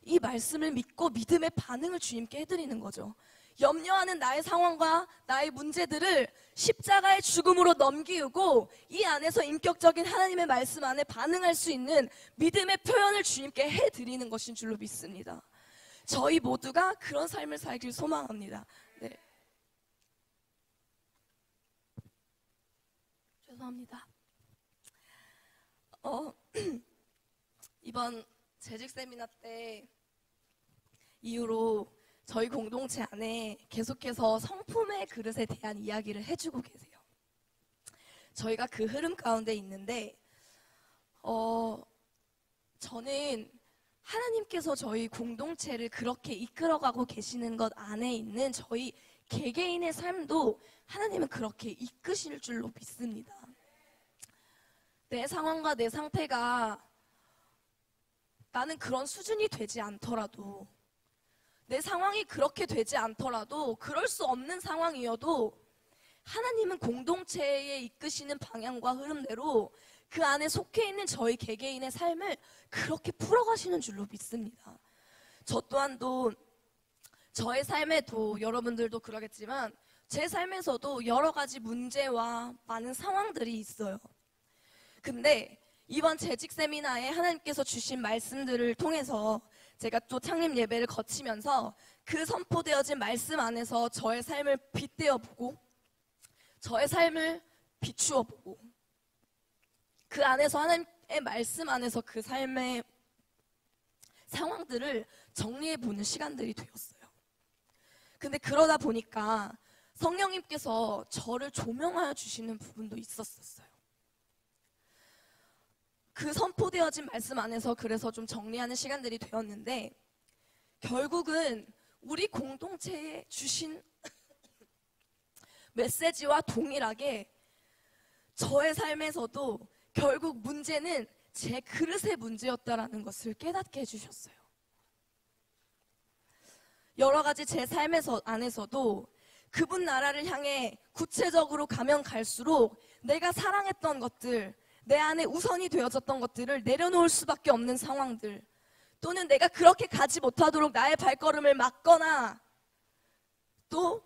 이 말씀을 믿고 믿음의 반응을 주님께 해드리는 거죠. 염려하는 나의 상황과 나의 문제들을 십자가의 죽음으로 넘기고 이 안에서 인격적인 하나님의 말씀 안에 반응할 수 있는 믿음의 표현을 주님께 해드리는 것인 줄로 믿습니다. 저희 모두가 그런 삶을 살길 소망합니다. 네. 죄송합니다. 이번 재직 세미나 때 이후로 저희 공동체 안에 계속해서 성품의 그릇에 대한 이야기를 해주고 계세요. 저희가 그 흐름 가운데 있는데 저는 하나님께서 저희 공동체를 그렇게 이끌어가고 계시는 것 안에 있는 저희 개개인의 삶도 하나님은 그렇게 이끄실 줄로 믿습니다. 내 상황과 내 상태가 나는 그런 수준이 되지 않더라도, 내 상황이 그렇게 되지 않더라도, 그럴 수 없는 상황이어도 하나님은 공동체에 이끄시는 방향과 흐름대로 그 안에 속해 있는 저희 개개인의 삶을 그렇게 풀어가시는 줄로 믿습니다. 저 또한도 저의 삶에도, 여러분들도 그러겠지만 제 삶에서도 여러 가지 문제와 많은 상황들이 있어요. 근데 이번 재직 세미나에 하나님께서 주신 말씀들을 통해서 제가 또 창립 예배를 거치면서 그 선포되어진 말씀 안에서 저의 삶을 빗대어 보고 저의 삶을 비추어 보고 그 안에서 하나님의 말씀 안에서 그 삶의 상황들을 정리해 보는 시간들이 되었어요. 근데 그러다 보니까 성령님께서 저를 조명하여 주시는 부분도 있었어요. 그 선포되어진 말씀 안에서 그래서 좀 정리하는 시간들이 되었는데, 결국은 우리 공동체에 주신 메시지와 동일하게 저의 삶에서도 결국 문제는 제 그릇의 문제였다라는 것을 깨닫게 해주셨어요. 여러 가지 제 삶에서 안에서도 그분 나라를 향해 구체적으로 가면 갈수록 내가 사랑했던 것들, 내 안에 우선이 되어졌던 것들을 내려놓을 수밖에 없는 상황들, 또는 내가 그렇게 가지 못하도록 나의 발걸음을 막거나 또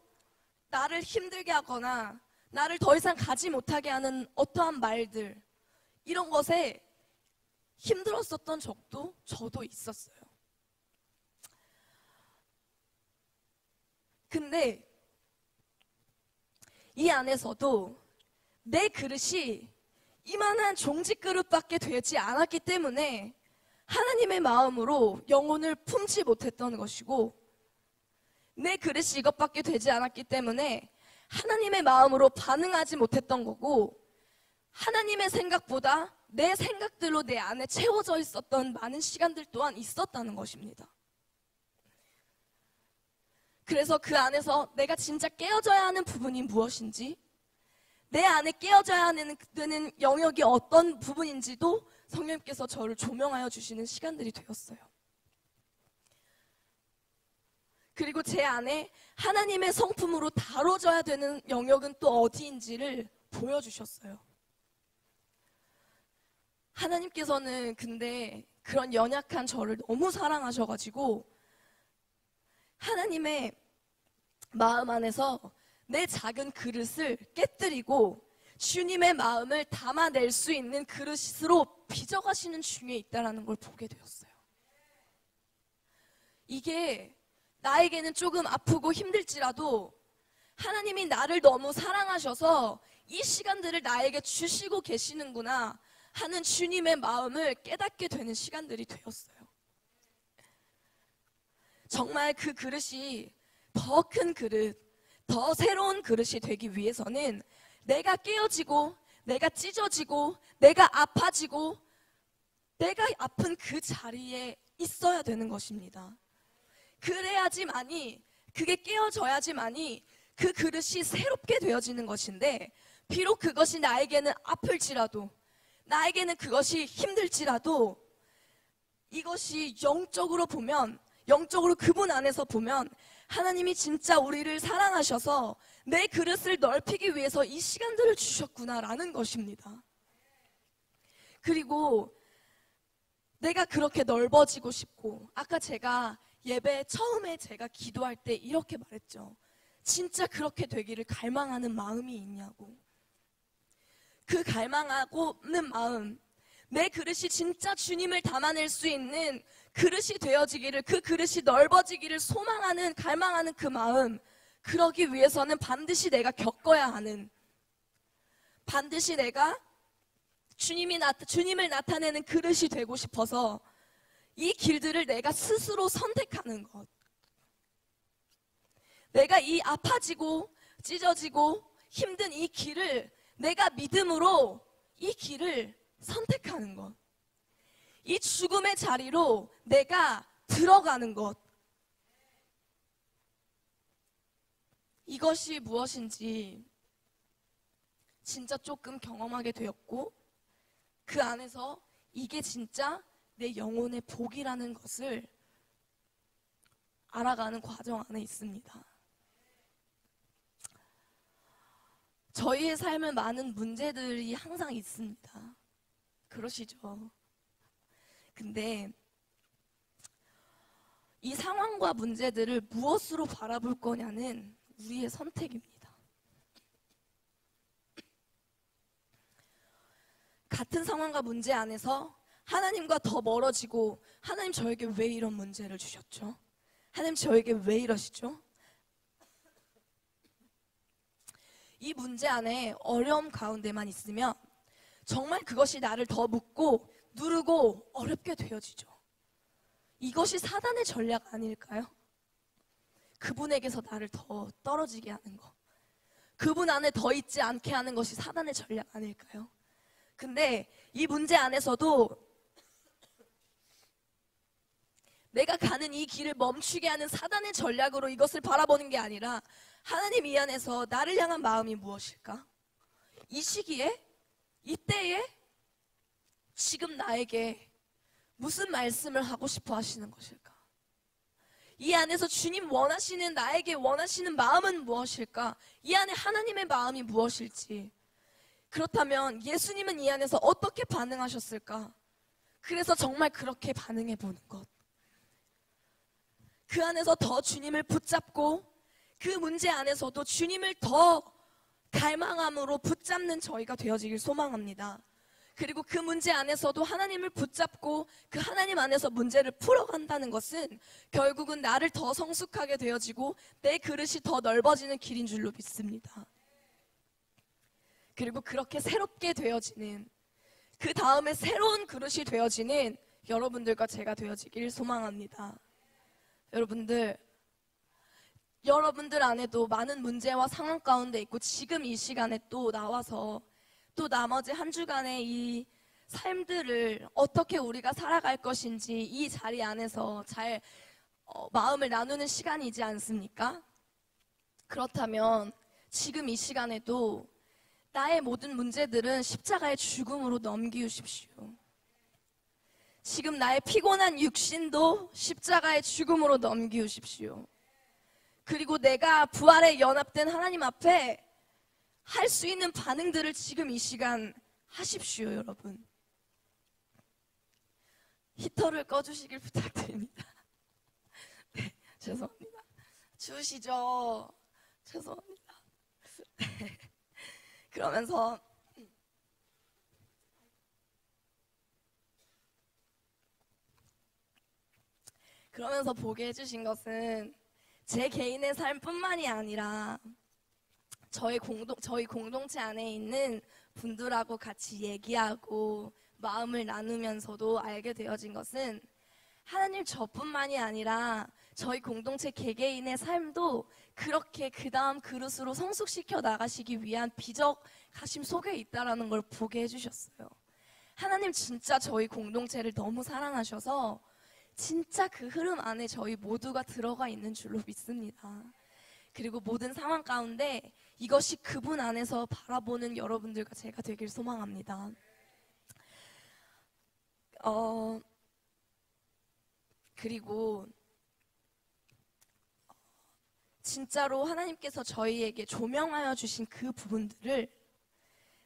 나를 힘들게 하거나 나를 더 이상 가지 못하게 하는 어떠한 말들, 이런 것에 힘들었었던 적도 저도 있었어요. 근데 이 안에서도 내 그릇이 이만한 종지 그릇밖에 되지 않았기 때문에 하나님의 마음으로 영혼을 품지 못했던 것이고, 내 그릇이 이것밖에 되지 않았기 때문에 하나님의 마음으로 반응하지 못했던 거고, 하나님의 생각보다 내 생각들로 내 안에 채워져 있었던 많은 시간들 또한 있었다는 것입니다. 그래서 그 안에서 내가 진짜 깨어져야 하는 부분이 무엇인지, 내 안에 깨어져야 되는 영역이 어떤 부분인지도 성령님께서 저를 조명하여 주시는 시간들이 되었어요. 그리고 제 안에 하나님의 성품으로 다뤄져야 되는 영역은 또 어디인지를 보여주셨어요. 하나님께서는 근데 그런 연약한 저를 너무 사랑하셔가지고 하나님의 마음 안에서 내 작은 그릇을 깨뜨리고 주님의 마음을 담아낼 수 있는 그릇으로 빚어가시는 중에 있다는 걸 보게 되었어요. 이게 나에게는 조금 아프고 힘들지라도 하나님이 나를 너무 사랑하셔서 이 시간들을 나에게 주시고 계시는구나 하는 주님의 마음을 깨닫게 되는 시간들이 되었어요. 정말 그 그릇이 더 큰 그릇, 더 새로운 그릇이 되기 위해서는 내가 깨어지고 내가 찢어지고 내가 아파지고 내가 아픈 그 자리에 있어야 되는 것입니다. 그래야지만이, 그게 깨어져야지만이 그 그릇이 새롭게 되어지는 것인데, 비록 그것이 나에게는 아플지라도, 나에게는 그것이 힘들지라도, 이것이 영적으로 보면, 영적으로 그분 안에서 보면 하나님이 진짜 우리를 사랑하셔서 내 그릇을 넓히기 위해서 이 시간들을 주셨구나라는 것입니다. 그리고 내가 그렇게 넓어지고 싶고, 아까 제가 예배 처음에 제가 기도할 때 이렇게 말했죠. 진짜 그렇게 되기를 갈망하는 마음이 있냐고. 그 갈망하고는 마음, 내 그릇이 진짜 주님을 담아낼 수 있는 그릇이 되어지기를, 그 그릇이 넓어지기를 소망하는, 갈망하는 그 마음, 그러기 위해서는 반드시 내가 겪어야 하는, 반드시 내가 주님을 나타내는 그릇이 되고 싶어서 이 길들을 내가 스스로 선택하는 것. 내가 이 아파지고 찢어지고 힘든 이 길을 내가 믿음으로 이 길을 선택하는 것. 이 죽음의 자리로 내가 들어가는 것. 이것이 무엇인지 진짜 조금 경험하게 되었고, 그 안에서 이게 진짜 내 영혼의 복이라는 것을 알아가는 과정 안에 있습니다. 저희의 삶은 많은 문제들이 항상 있습니다. 그러시죠? 근데 이 상황과 문제들을 무엇으로 바라볼 거냐는 우리의 선택입니다. 같은 상황과 문제 안에서 하나님과 더 멀어지고, 하나님 저에게 왜 이런 문제를 주셨죠? 하나님 저에게 왜 이러시죠? 이 문제 안에 어려움 가운데만 있으면 정말 그것이 나를 더 묻고 누르고 어렵게 되어지죠. 이것이 사단의 전략 아닐까요? 그분에게서 나를 더 떨어지게 하는 것, 그분 안에 더 있지 않게 하는 것이 사단의 전략 아닐까요? 근데 이 문제 안에서도 내가 가는 이 길을 멈추게 하는 사단의 전략으로 이것을 바라보는 게 아니라, 하나님 이 안에서 나를 향한 마음이 무엇일까? 이 시기에, 이때에 지금 나에게 무슨 말씀을 하고 싶어 하시는 것일까? 이 안에서 주님 원하시는, 나에게 원하시는 마음은 무엇일까? 이 안에 하나님의 마음이 무엇일지. 그렇다면 예수님은 이 안에서 어떻게 반응하셨을까? 그래서 정말 그렇게 반응해 보는 것. 그 안에서 더 주님을 붙잡고, 그 문제 안에서도 주님을 더 갈망함으로 붙잡는 저희가 되어지길 소망합니다. 그리고 그 문제 안에서도 하나님을 붙잡고 그 하나님 안에서 문제를 풀어간다는 것은 결국은 나를 더 성숙하게 되어지고 내 그릇이 더 넓어지는 길인 줄로 믿습니다. 그리고 그렇게 새롭게 되어지는, 그 다음에 새로운 그릇이 되어지는 여러분들과 제가 되어지길 소망합니다. 여러분들 안에도 많은 문제와 상황 가운데 있고, 지금 이 시간에 또 나와서 또 나머지 한 주간의 이 삶들을 어떻게 우리가 살아갈 것인지 이 자리 안에서 잘 마음을 나누는 시간이지 않습니까? 그렇다면 지금 이 시간에도 나의 모든 문제들은 십자가의 죽음으로 넘기우십시오. 지금 나의 피곤한 육신도 십자가의 죽음으로 넘기우십시오. 그리고 내가 부활에 연합된 하나님 앞에 할 수 있는 반응들을 지금 이 시간 하십시오, 여러분. 히터를 꺼주시길 부탁드립니다. 네, 죄송합니다. 추우시죠? 죄송합니다. 네. 그러면서 보게 해주신 것은 제 개인의 삶뿐만이 아니라 저희 공동체 안에 있는 분들하고 같이 얘기하고 마음을 나누면서도 알게 되어진 것은, 하나님 저뿐만이 아니라 저희 공동체 개개인의 삶도 그렇게 그 다음 그릇으로 성숙시켜 나가시기 위한 비적하심 속에 있다는 걸 보게 해주셨어요. 하나님 진짜 저희 공동체를 너무 사랑하셔서 진짜 그 흐름 안에 저희 모두가 들어가 있는 줄로 믿습니다. 그리고 모든 상황 가운데 이것이 그분 안에서 바라보는 여러분들과 제가 되길 소망합니다. 그리고 진짜로 하나님께서 저희에게 조명하여 주신 그 부분들을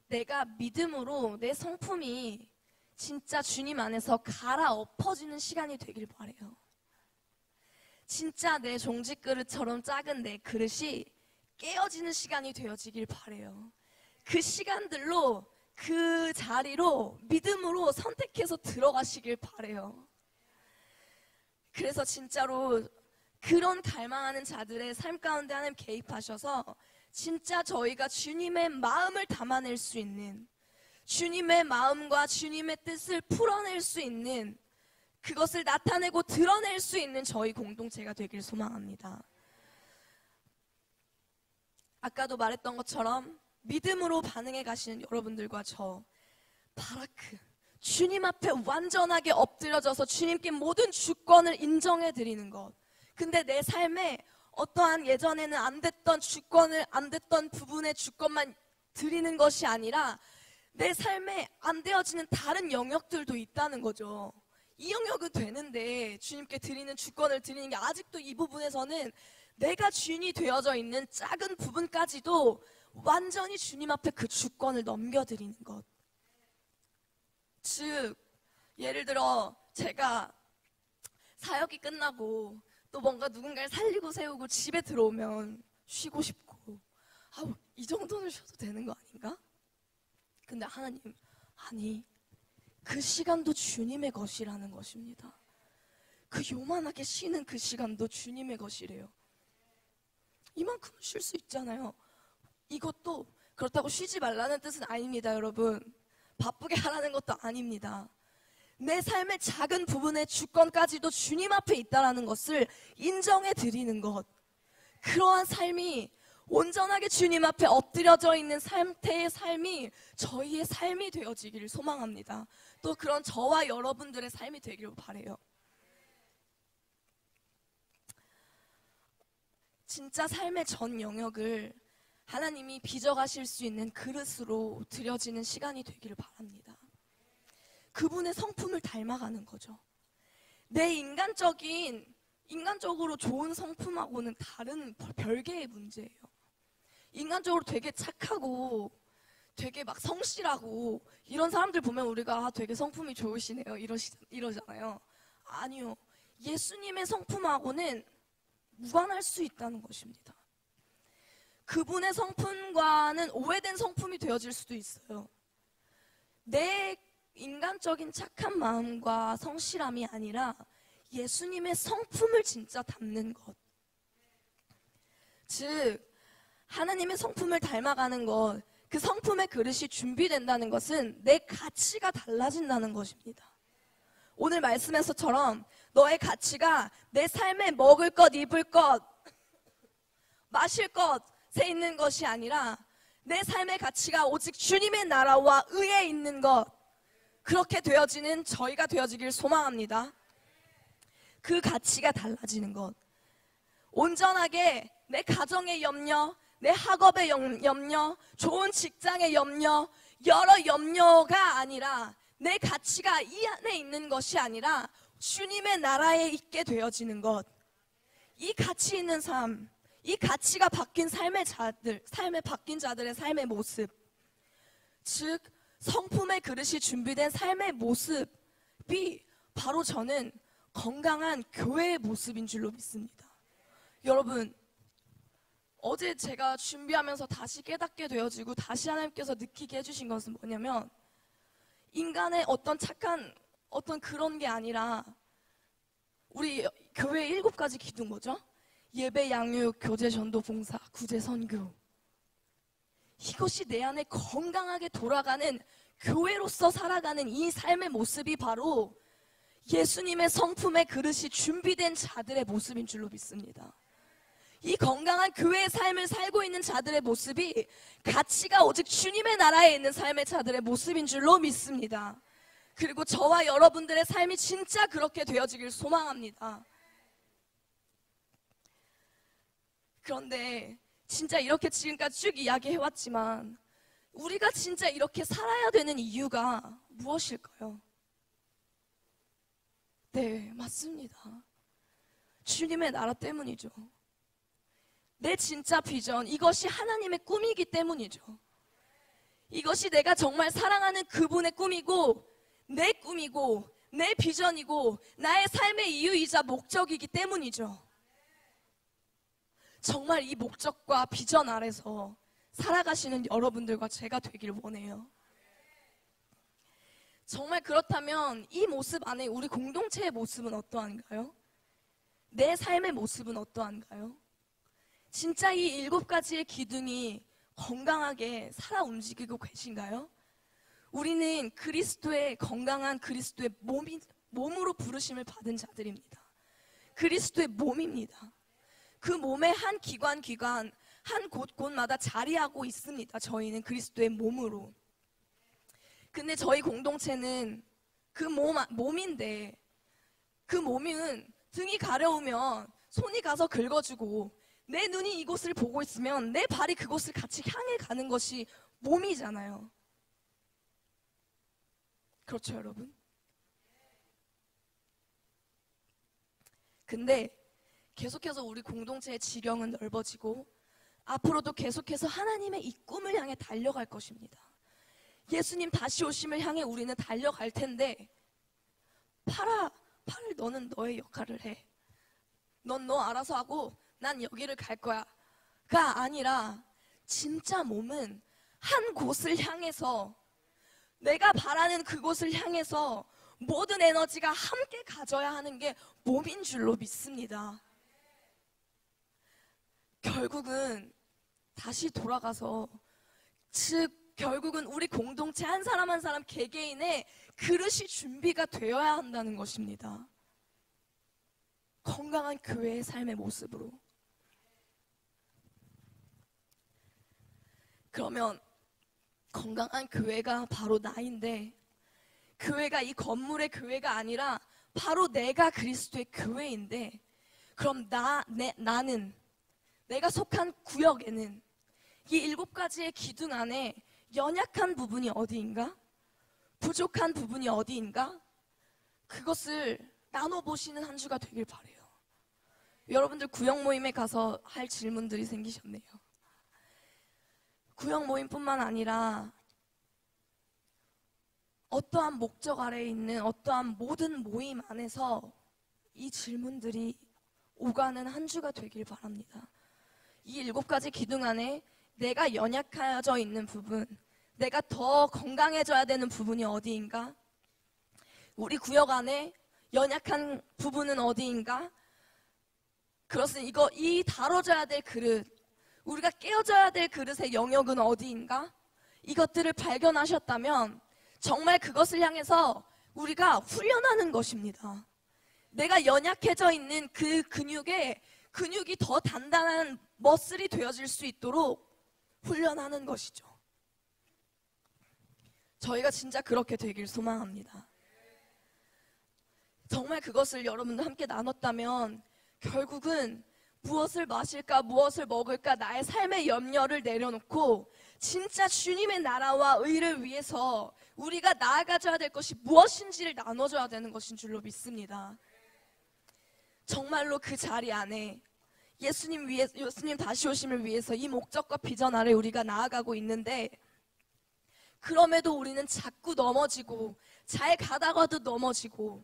내가 믿음으로 내 성품이 진짜 주님 안에서 갈아엎어지는 시간이 되길 바래요. 진짜 내 종지 그릇처럼 작은 내 그릇이 깨어지는 시간이 되어지길 바래요. 그 시간들로 그 자리로 믿음으로 선택해서 들어가시길 바래요. 그래서 진짜로 그런 갈망하는 자들의 삶 가운데 하나님 개입하셔서 진짜 저희가 주님의 마음을 담아낼 수 있는, 주님의 마음과 주님의 뜻을 풀어낼 수 있는, 그것을 나타내고 드러낼 수 있는 저희 공동체가 되길 소망합니다. 아까도 말했던 것처럼 믿음으로 반응해 가시는 여러분들과 저 바라크, 주님 앞에 완전하게 엎드려져서 주님께 모든 주권을 인정해 드리는 것. 근데 내 삶에 어떠한 예전에는 안 됐던 주권을, 안 됐던 부분의 주권만 드리는 것이 아니라 내 삶에 안 되어지는 다른 영역들도 있다는 거죠. 이 영역은 되는데 주님께 드리는 주권을 드리는 게 아직도 이 부분에서는 내가 주인이 되어져 있는 작은 부분까지도 완전히 주님 앞에 그 주권을 넘겨드리는 것. 즉, 예를 들어 제가 사역이 끝나고 또 뭔가 누군가를 살리고 세우고 집에 들어오면 쉬고 싶고, 이 정도는 쉬어도 되는 거 아닌가? 근데 하나님, 아니, 그 시간도 주님의 것이라는 것입니다. 그 요만하게 쉬는 그 시간도 주님의 것이래요. 이만큼은 쉴 수 있잖아요. 이것도 그렇다고 쉬지 말라는 뜻은 아닙니다, 여러분. 바쁘게 하라는 것도 아닙니다. 내 삶의 작은 부분의 주권까지도 주님 앞에 있다는 것을 인정해 드리는 것. 그러한 삶이 온전하게 주님 앞에 엎드려져 있는 상태의 삶이 저희의 삶이 되어지기를 소망합니다. 또 그런 저와 여러분들의 삶이 되기를 바라요. 진짜 삶의 전 영역을 하나님이 빚어가실 수 있는 그릇으로 드려지는 시간이 되기를 바랍니다. 그분의 성품을 닮아가는 거죠. 내 인간적으로 좋은 성품하고는 다른 별개의 문제예요. 인간적으로 되게 착하고 되게 막 성실하고 이런 사람들 보면 우리가 되게 성품이 좋으시네요 이러잖아요. 아니요. 예수님의 성품하고는 무관할 수 있다는 것입니다. 그분의 성품과는 오해된 성품이 되어질 수도 있어요. 내 인간적인 착한 마음과 성실함이 아니라 예수님의 성품을 진짜 담는 것. 즉, 하나님의 성품을 닮아가는 것, 그 성품의 그릇이 준비된다는 것은 내 가치가 달라진다는 것입니다. 오늘 말씀에서처럼 너의 가치가 내 삶에 먹을 것, 입을 것, 마실 것에 있는 것이 아니라 내 삶의 가치가 오직 주님의 나라와 의에 있는 것, 그렇게 되어지는 저희가 되어지길 소망합니다. 그 가치가 달라지는 것. 온전하게 내 가정의 염려, 내 학업의 염려, 좋은 직장의 염려, 여러 염려가 아니라 내 가치가 이 안에 있는 것이 아니라 주님의 나라에 있게 되어지는 것. 이 가치 있는 삶, 이 가치가 바뀐 삶의 바뀐 자들의 삶의 모습, 즉 성품의 그릇이 준비된 삶의 모습이 바로 저는 건강한 교회의 모습인 줄로 믿습니다. 여러분, 어제 제가 준비하면서 다시 깨닫게 되어지고 다시 하나님께서 느끼게 해주신 것은 뭐냐면, 인간의 어떤 착한 어떤 그런 게 아니라 우리 교회의 7가지 기둥 뭐죠? 예배, 양육, 교제, 전도, 봉사, 구제, 선교. 이것이 내 안에 건강하게 돌아가는 교회로서 살아가는 이 삶의 모습이 바로 예수님의 성품의 그릇이 준비된 자들의 모습인 줄로 믿습니다. 이 건강한 교회의 삶을 살고 있는 자들의 모습이 가치가 오직 주님의 나라에 있는 삶의 자들의 모습인 줄로 믿습니다. 그리고 저와 여러분들의 삶이 진짜 그렇게 되어지길 소망합니다. 그런데 진짜 이렇게 지금까지 쭉 이야기해왔지만 우리가 진짜 이렇게 살아야 되는 이유가 무엇일까요? 네, 맞습니다. 주님의 나라 때문이죠. 내 진짜 비전, 이것이 하나님의 꿈이기 때문이죠. 이것이 내가 정말 사랑하는 그분의 꿈이고 내 꿈이고 내 비전이고 나의 삶의 이유이자 목적이기 때문이죠. 정말 이 목적과 비전 아래서 살아가시는 여러분들과 제가 되길 원해요. 정말 그렇다면 이 모습 안에 우리 공동체의 모습은 어떠한가요? 내 삶의 모습은 어떠한가요? 진짜 이 7가지의 기둥이 건강하게 살아 움직이고 계신가요? 우리는 그리스도의 건강한 그리스도의 몸으로 부르심을 받은 자들입니다. 그리스도의 몸입니다. 그 몸의 한 기관 한 곳곳마다 자리하고 있습니다. 저희는 그리스도의 몸으로. 근데 저희 공동체는 그 몸인데 그 몸은 등이 가려우면 손이 가서 긁어주고 내 눈이 이곳을 보고 있으면 내 발이 그곳을 같이 향해 가는 것이 몸이잖아요. 그렇죠, 여러분? 근데 계속해서 우리 공동체의 지경은 넓어지고 앞으로도 계속해서 하나님의 이 꿈을 향해 달려갈 것입니다. 예수님 다시 오심을 향해 우리는 달려갈 텐데 팔아 너는 너의 역할을 해. 넌 너 알아서 하고 난 여기를 갈 거야 가 아니라 진짜 몸은 한 곳을 향해서 내가 바라는 그곳을 향해서 모든 에너지가 함께 가져야 하는 게 몸인 줄로 믿습니다. 결국은 다시 돌아가서 결국은 우리 공동체 한 사람 한 사람 개개인의 그릇이 준비가 되어야 한다는 것입니다. 건강한 교회의 삶의 모습으로. 그러면 건강한 교회가 바로 나인데 교회가 이 건물의 교회가 아니라 바로 내가 그리스도의 교회인데 그럼 나는 내가 속한 구역에는 이 7가지의 기둥 안에 연약한 부분이 어디인가? 부족한 부분이 어디인가? 그것을 나눠보시는 한 주가 되길 바라요. 여러분들 구역 모임에 가서 할 질문들이 생기셨네요. 구역 모임뿐만 아니라 어떠한 목적 아래에 있는 어떠한 모든 모임 안에서 이 질문들이 오가는 한 주가 되길 바랍니다. 이 7가지 기둥 안에 내가 연약해져 있는 부분, 내가 더 건강해져야 되는 부분이 어디인가? 우리 구역 안에 연약한 부분은 어디인가? 그것은 이 다뤄져야 될 그릇, 우리가 깨어져야 될 그릇의 영역은 어디인가? 이것들을 발견하셨다면 정말 그것을 향해서 우리가 훈련하는 것입니다. 내가 연약해져 있는 그 근육이 더 단단한 머슬이 되어질 수 있도록 훈련하는 것이죠. 저희가 진짜 그렇게 되길 소망합니다. 정말 그것을 여러분들 함께 나눴다면 결국은 무엇을 마실까 무엇을 먹을까 나의 삶의 염려를 내려놓고 진짜 주님의 나라와 의를 위해서 우리가 나아가줘야 될 것이 무엇인지를 나눠줘야 되는 것인 줄로 믿습니다. 정말로 그 자리 안에 예수님 다시 오심을 위해서 이 목적과 비전 아래 우리가 나아가고 있는데 그럼에도 우리는 자꾸 넘어지고 잘 가다가도 넘어지고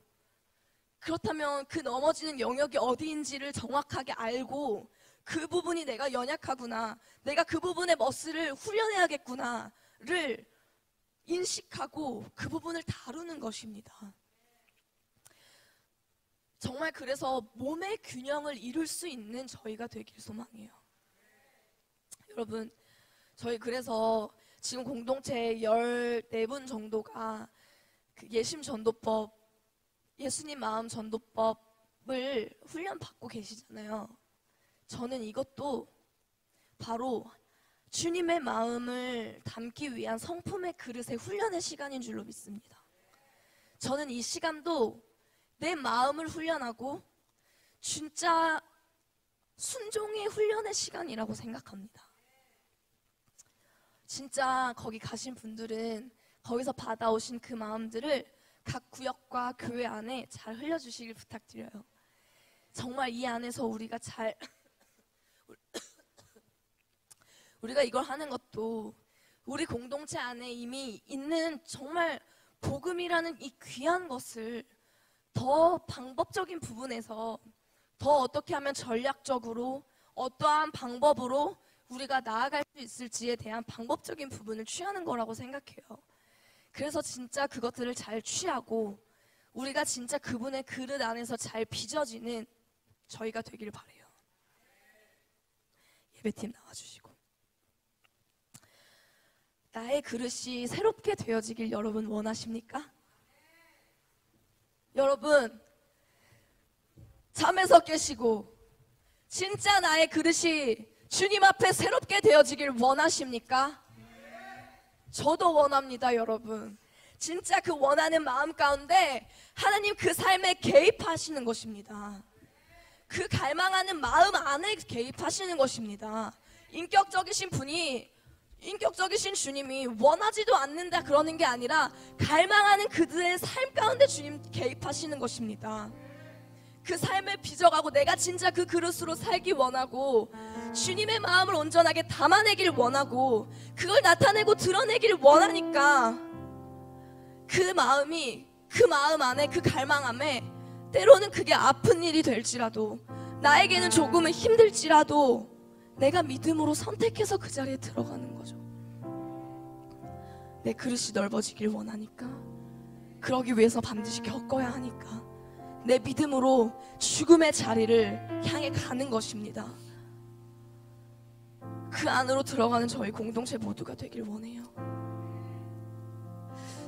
그렇다면 그 넘어지는 영역이 어디인지를 정확하게 알고 그 부분이 내가 연약하구나, 내가 그 부분의 머슬을 훈련해야겠구나를 인식하고 그 부분을 다루는 것입니다. 정말 그래서 몸의 균형을 이룰 수 있는 저희가 되길 소망해요. 여러분, 저희 그래서 지금 공동체 14분 정도가 그 예심 전도법, 예수님 마음 전도법을 훈련받고 계시잖아요. 저는 이것도 바로 주님의 마음을 담기 위한 성품의 그릇의 훈련의 시간인 줄로 믿습니다. 저는 이 시간도 내 마음을 훈련하고 진짜 순종의 훈련의 시간이라고 생각합니다. 진짜 거기 가신 분들은 거기서 받아오신 그 마음들을 각 구역과 교회 안에 잘 흘려주시길 부탁드려요. 정말 이 안에서 우리가 우리가 이걸 하는 것도 우리 공동체 안에 이미 있는 정말 복음이라는 이 귀한 것을 더 방법적인 부분에서 더 어떻게 하면 전략적으로 어떠한 방법으로 우리가 나아갈 수 있을지에 대한 방법적인 부분을 취하는 거라고 생각해요. 그래서 진짜 그것들을 잘 취하고 우리가 진짜 그분의 그릇 안에서 잘 빚어지는 저희가 되기를 바라요. 예배팀 나와주시고. 나의 그릇이 새롭게 되어지길 여러분 원하십니까? 여러분 잠에서 깨시고 진짜 나의 그릇이 주님 앞에 새롭게 되어지길 원하십니까? 저도 원합니다. 여러분 진짜 그 원하는 마음 가운데 하나님 그 삶에 개입하시는 것입니다. 그 갈망하는 마음 안에 개입하시는 것입니다. 인격적이신 주님이 원하지도 않는다 그러는 게 아니라 갈망하는 그들의 삶 가운데 주님 개입하시는 것입니다. 그 삶을 빚어가고 내가 진짜 그 그릇으로 살기 원하고 주님의 마음을 온전하게 담아내길 원하고 그걸 나타내고 드러내길 원하니까 그 마음 안에 그 갈망함에 때로는 그게 아픈 일이 될지라도 나에게는 조금은 힘들지라도 내가 믿음으로 선택해서 그 자리에 들어가는 거죠. 내 그릇이 넓어지길 원하니까 그러기 위해서 반드시 겪어야 하니까 내 믿음으로 죽음의 자리를 향해 가는 것입니다. 그 안으로 들어가는 저희 공동체 모두가 되길 원해요.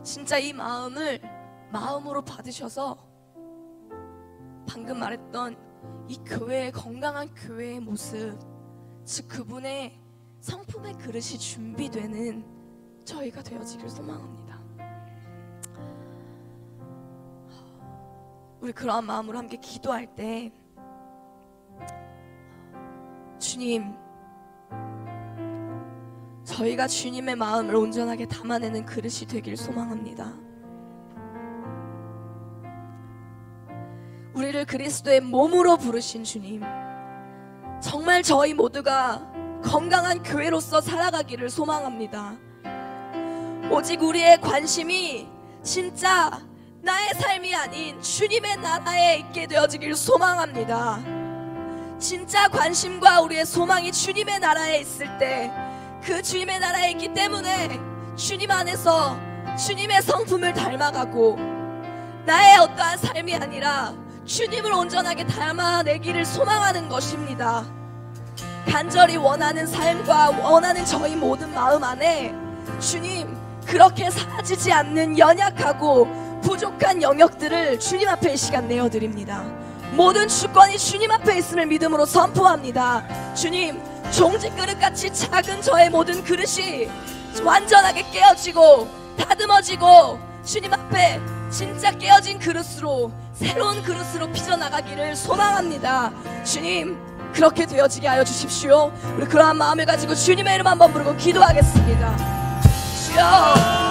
진짜 이 마음으로 받으셔서 방금 말했던 이 교회의 건강한 교회의 모습, 즉 그분의 성품의 그릇이 준비되는 저희가 되어지길 소망합니다. 우리 그러한 마음으로 함께 기도할 때 주님, 저희가 주님의 마음을 온전하게 담아내는 그릇이 되길 소망합니다. 우리를 그리스도의 몸으로 부르신 주님, 정말 저희 모두가 건강한 교회로서 살아가기를 소망합니다. 오직 우리의 관심이 진짜 나의 삶이 아닌 주님의 나라에 있게 되어지길 소망합니다. 진짜 관심과 우리의 소망이 주님의 나라에 있을 때 그 주님의 나라에 있기 때문에 주님 안에서 주님의 성품을 닮아가고 나의 어떠한 삶이 아니라 주님을 온전하게 닮아내기를 소망하는 것입니다. 간절히 원하는 삶과 원하는 저희 모든 마음 안에 주님, 그렇게 사라지지 않는 연약하고 부족한 영역들을 주님 앞에 이 시간 내어드립니다. 모든 주권이 주님 앞에 있음을 믿음으로 선포합니다. 주님, 종지 그릇같이 작은 저의 모든 그릇이 완전하게 깨어지고 다듬어지고 주님 앞에 진짜 깨어진 그릇으로, 새로운 그릇으로 빚어나가기를 소망합니다. 주님, 그렇게 되어지게 하여 주십시오. 우리 그러한 마음을 가지고 주님의 이름 한번 부르고 기도하겠습니다. 주여,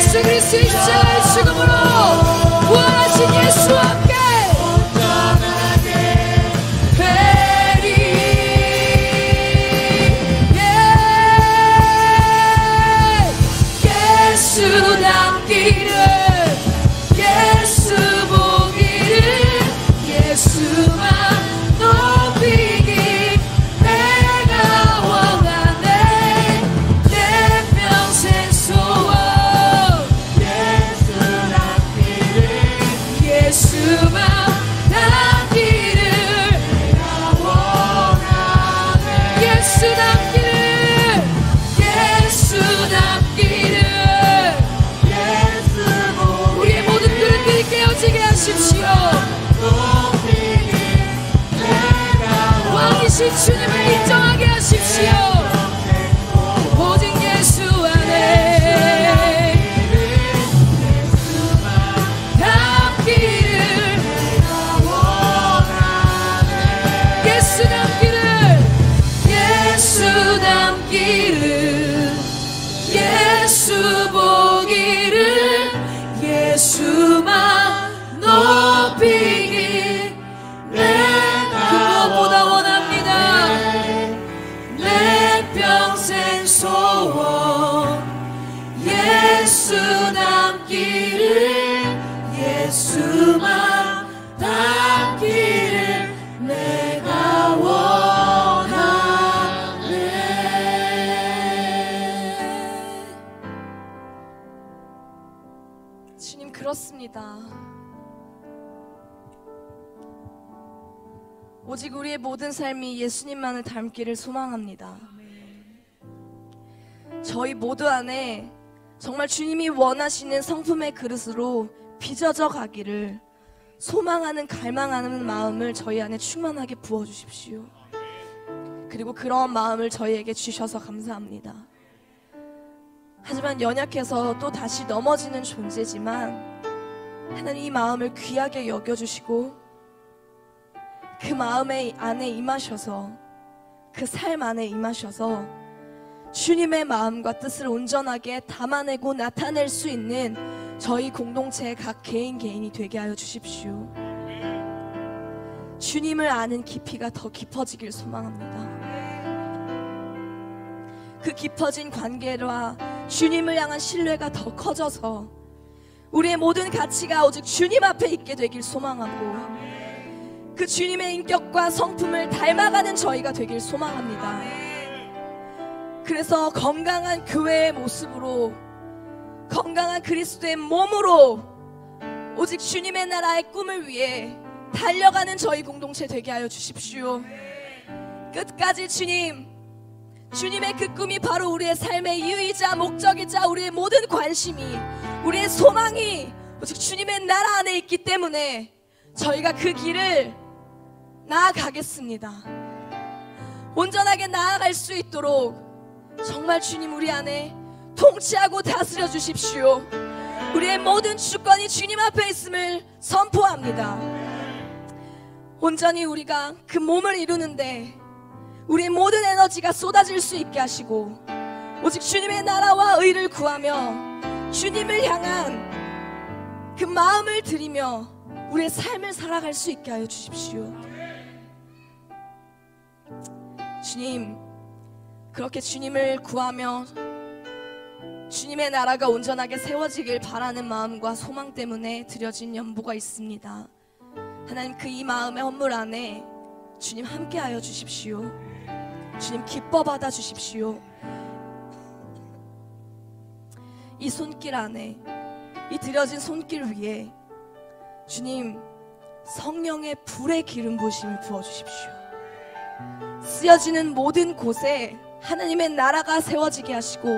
예수 그리스도의 십자가의 죽음으로 부활하신 예수와 함께 예수답기를 예수 보기를 예수만 높이기 내가 원하네 내 평생 소원 예수답기를 예수만 닮기를 내가 원하네 예수답기를 예수답기를 우리의 모든 그릇들이 깨어지게 하십시오. 왕이신 주님을 인정하게 하십시오. 오직 예수 안에 닮기를 예수 닮기를 예수 닮기를 예수 보기를 예수만 높이기 내가 그 무엇보다 원합니다. 내 평생 소원 예수 닮기를 예수만 닮기를 내가 원하네. 주님 그렇습니다. 오직 우리의 모든 삶이 예수님만을 닮기를 소망합니다. 저희 모두 안에 정말 주님이 원하시는 성품의 그릇으로 빚어져 가기를 소망하는 갈망하는 마음을 저희 안에 충만하게 부어주십시오. 그리고 그런 마음을 저희에게 주셔서 감사합니다. 하지만 연약해서 또 다시 넘어지는 존재지만 하나님 이 마음을 귀하게 여겨주시고 그 마음의 안에 임하셔서 그 삶 안에 임하셔서 주님의 마음과 뜻을 온전하게 담아내고 나타낼 수 있는 저희 공동체의 각 개인이 되게 하여 주십시오. 주님을 아는 깊이가 더 깊어지길 소망합니다. 그 깊어진 관계와 주님을 향한 신뢰가 더 커져서 우리의 모든 가치가 오직 주님 앞에 있게 되길 소망하고 그 주님의 인격과 성품을 닮아가는 저희가 되길 소망합니다. 그래서 건강한 교회의 모습으로 건강한 그리스도의 몸으로 오직 주님의 나라의 꿈을 위해 달려가는 저희 공동체 되게 하여 주십시오. 끝까지 주님의 그 꿈이 바로 우리의 삶의 이유이자 목적이자 우리의 모든 관심이 우리의 소망이 오직 주님의 나라 안에 있기 때문에 저희가 그 길을 나아가겠습니다. 온전하게 나아갈 수 있도록 정말 주님 우리 안에 통치하고 다스려 주십시오. 우리의 모든 주권이 주님 앞에 있음을 선포합니다. 온전히 우리가 그 몸을 이루는데 우리의 모든 에너지가 쏟아질 수 있게 하시고 오직 주님의 나라와 의를 구하며 주님을 향한 그 마음을 드리며 우리의 삶을 살아갈 수 있게 하여 주십시오. 주님, 그렇게 주님을 구하며 주님의 나라가 온전하게 세워지길 바라는 마음과 소망 때문에 드려진 연보가 있습니다. 하나님 그 이 마음의 헌물 안에 주님 함께하여 주십시오. 주님 기뻐 받아 주십시오. 이 손길 안에 이 드려진 손길 위에 주님 성령의 불의 기름 부으심을 부어주십시오. 쓰여지는 모든 곳에 하나님의 나라가 세워지게 하시고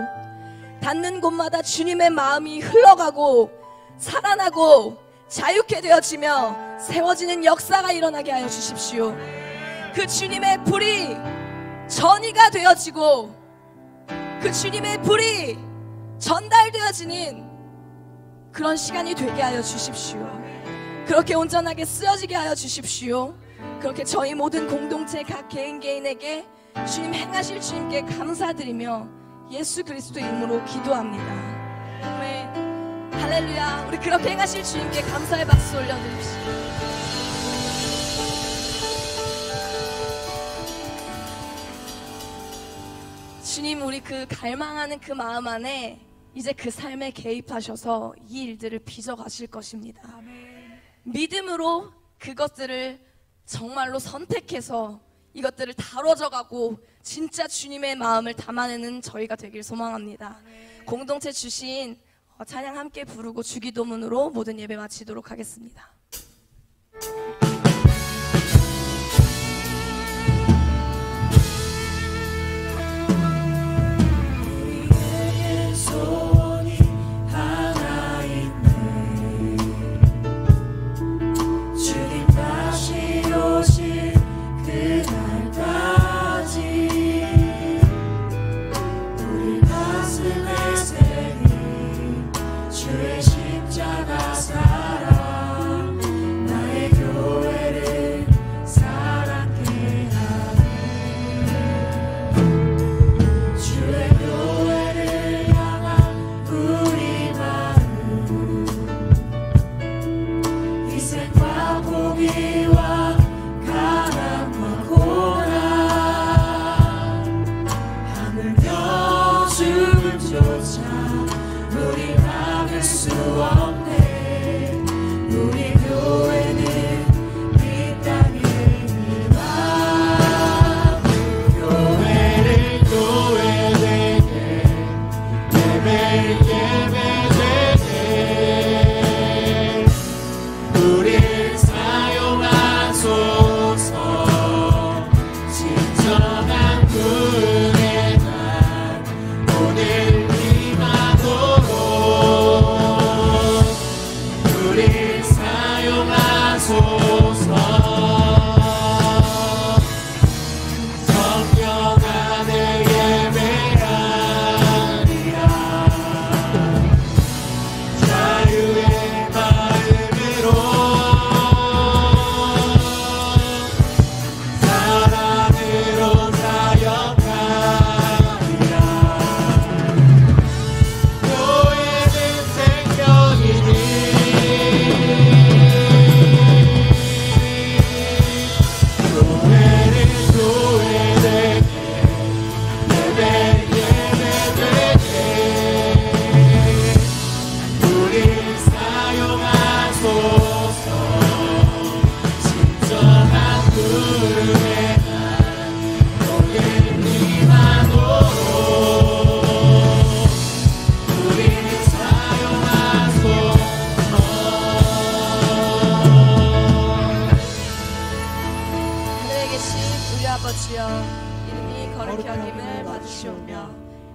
닿는 곳마다 주님의 마음이 흘러가고 살아나고 자유케 되어지며 세워지는 역사가 일어나게 하여 주십시오. 그 주님의 불이 전이가 되어지고 그 주님의 불이 전달되어지는 그런 시간이 되게 하여 주십시오. 그렇게 온전하게 쓰여지게 하여 주십시오. 그렇게 저희 모든 공동체 각 개인에게 주님 행하실 주님께 감사드리며 예수 그리스도의 이름으로 기도합니다. 아멘. 할렐루야. 우리 그렇게 행하실 주님께 감사의 박수 올려드립시다. 주님, 우리 그 갈망하는 그 마음 안에 이제 그 삶에 개입하셔서 이 일들을 빚어가실 것입니다. 믿음으로 그것들을 정말로 선택해서 이것들을 다뤄져가고 진짜 주님의 마음을 담아내는 저희가 되길 소망합니다. 공동체 주신 찬양 함께 부르고 주기도문으로 모든 예배 마치도록 하겠습니다.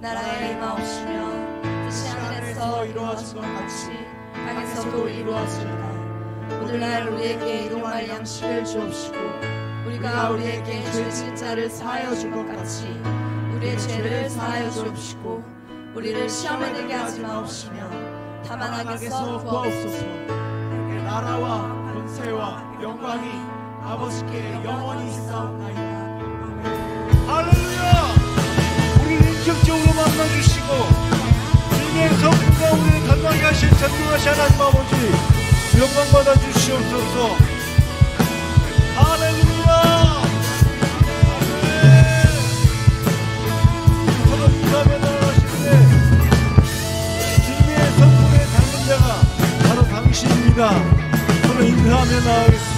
나라에 임하옵시며 뜻이 하늘에서 이루어진 것 같이 땅에서도 이루어지이다. 오늘날 우리에게 일용할 양식을 주옵시고 우리가 우리에게 죄진 자를 사하여 준 것 같이 우리의 죄를 사하여 주옵시고 우리를 시험에 들게 하지 마옵시며 다만 악에서 구하옵소서. 내게 나라와 권세와 영광이 아버지께 영원히 있사옵나이다. 할렐루야! 우리를 인격적으로 만나주시고 주님의 성품과 우리를 담당하게 하신 전능하신 하나님 아버지 영광 받아 주시옵소서. 할렐루야! 아멘. 저는 부담에 나가시는데 주님의 성품에 닮은 자가 바로 당신입니다. 저는 인사하며 나가겠습니다.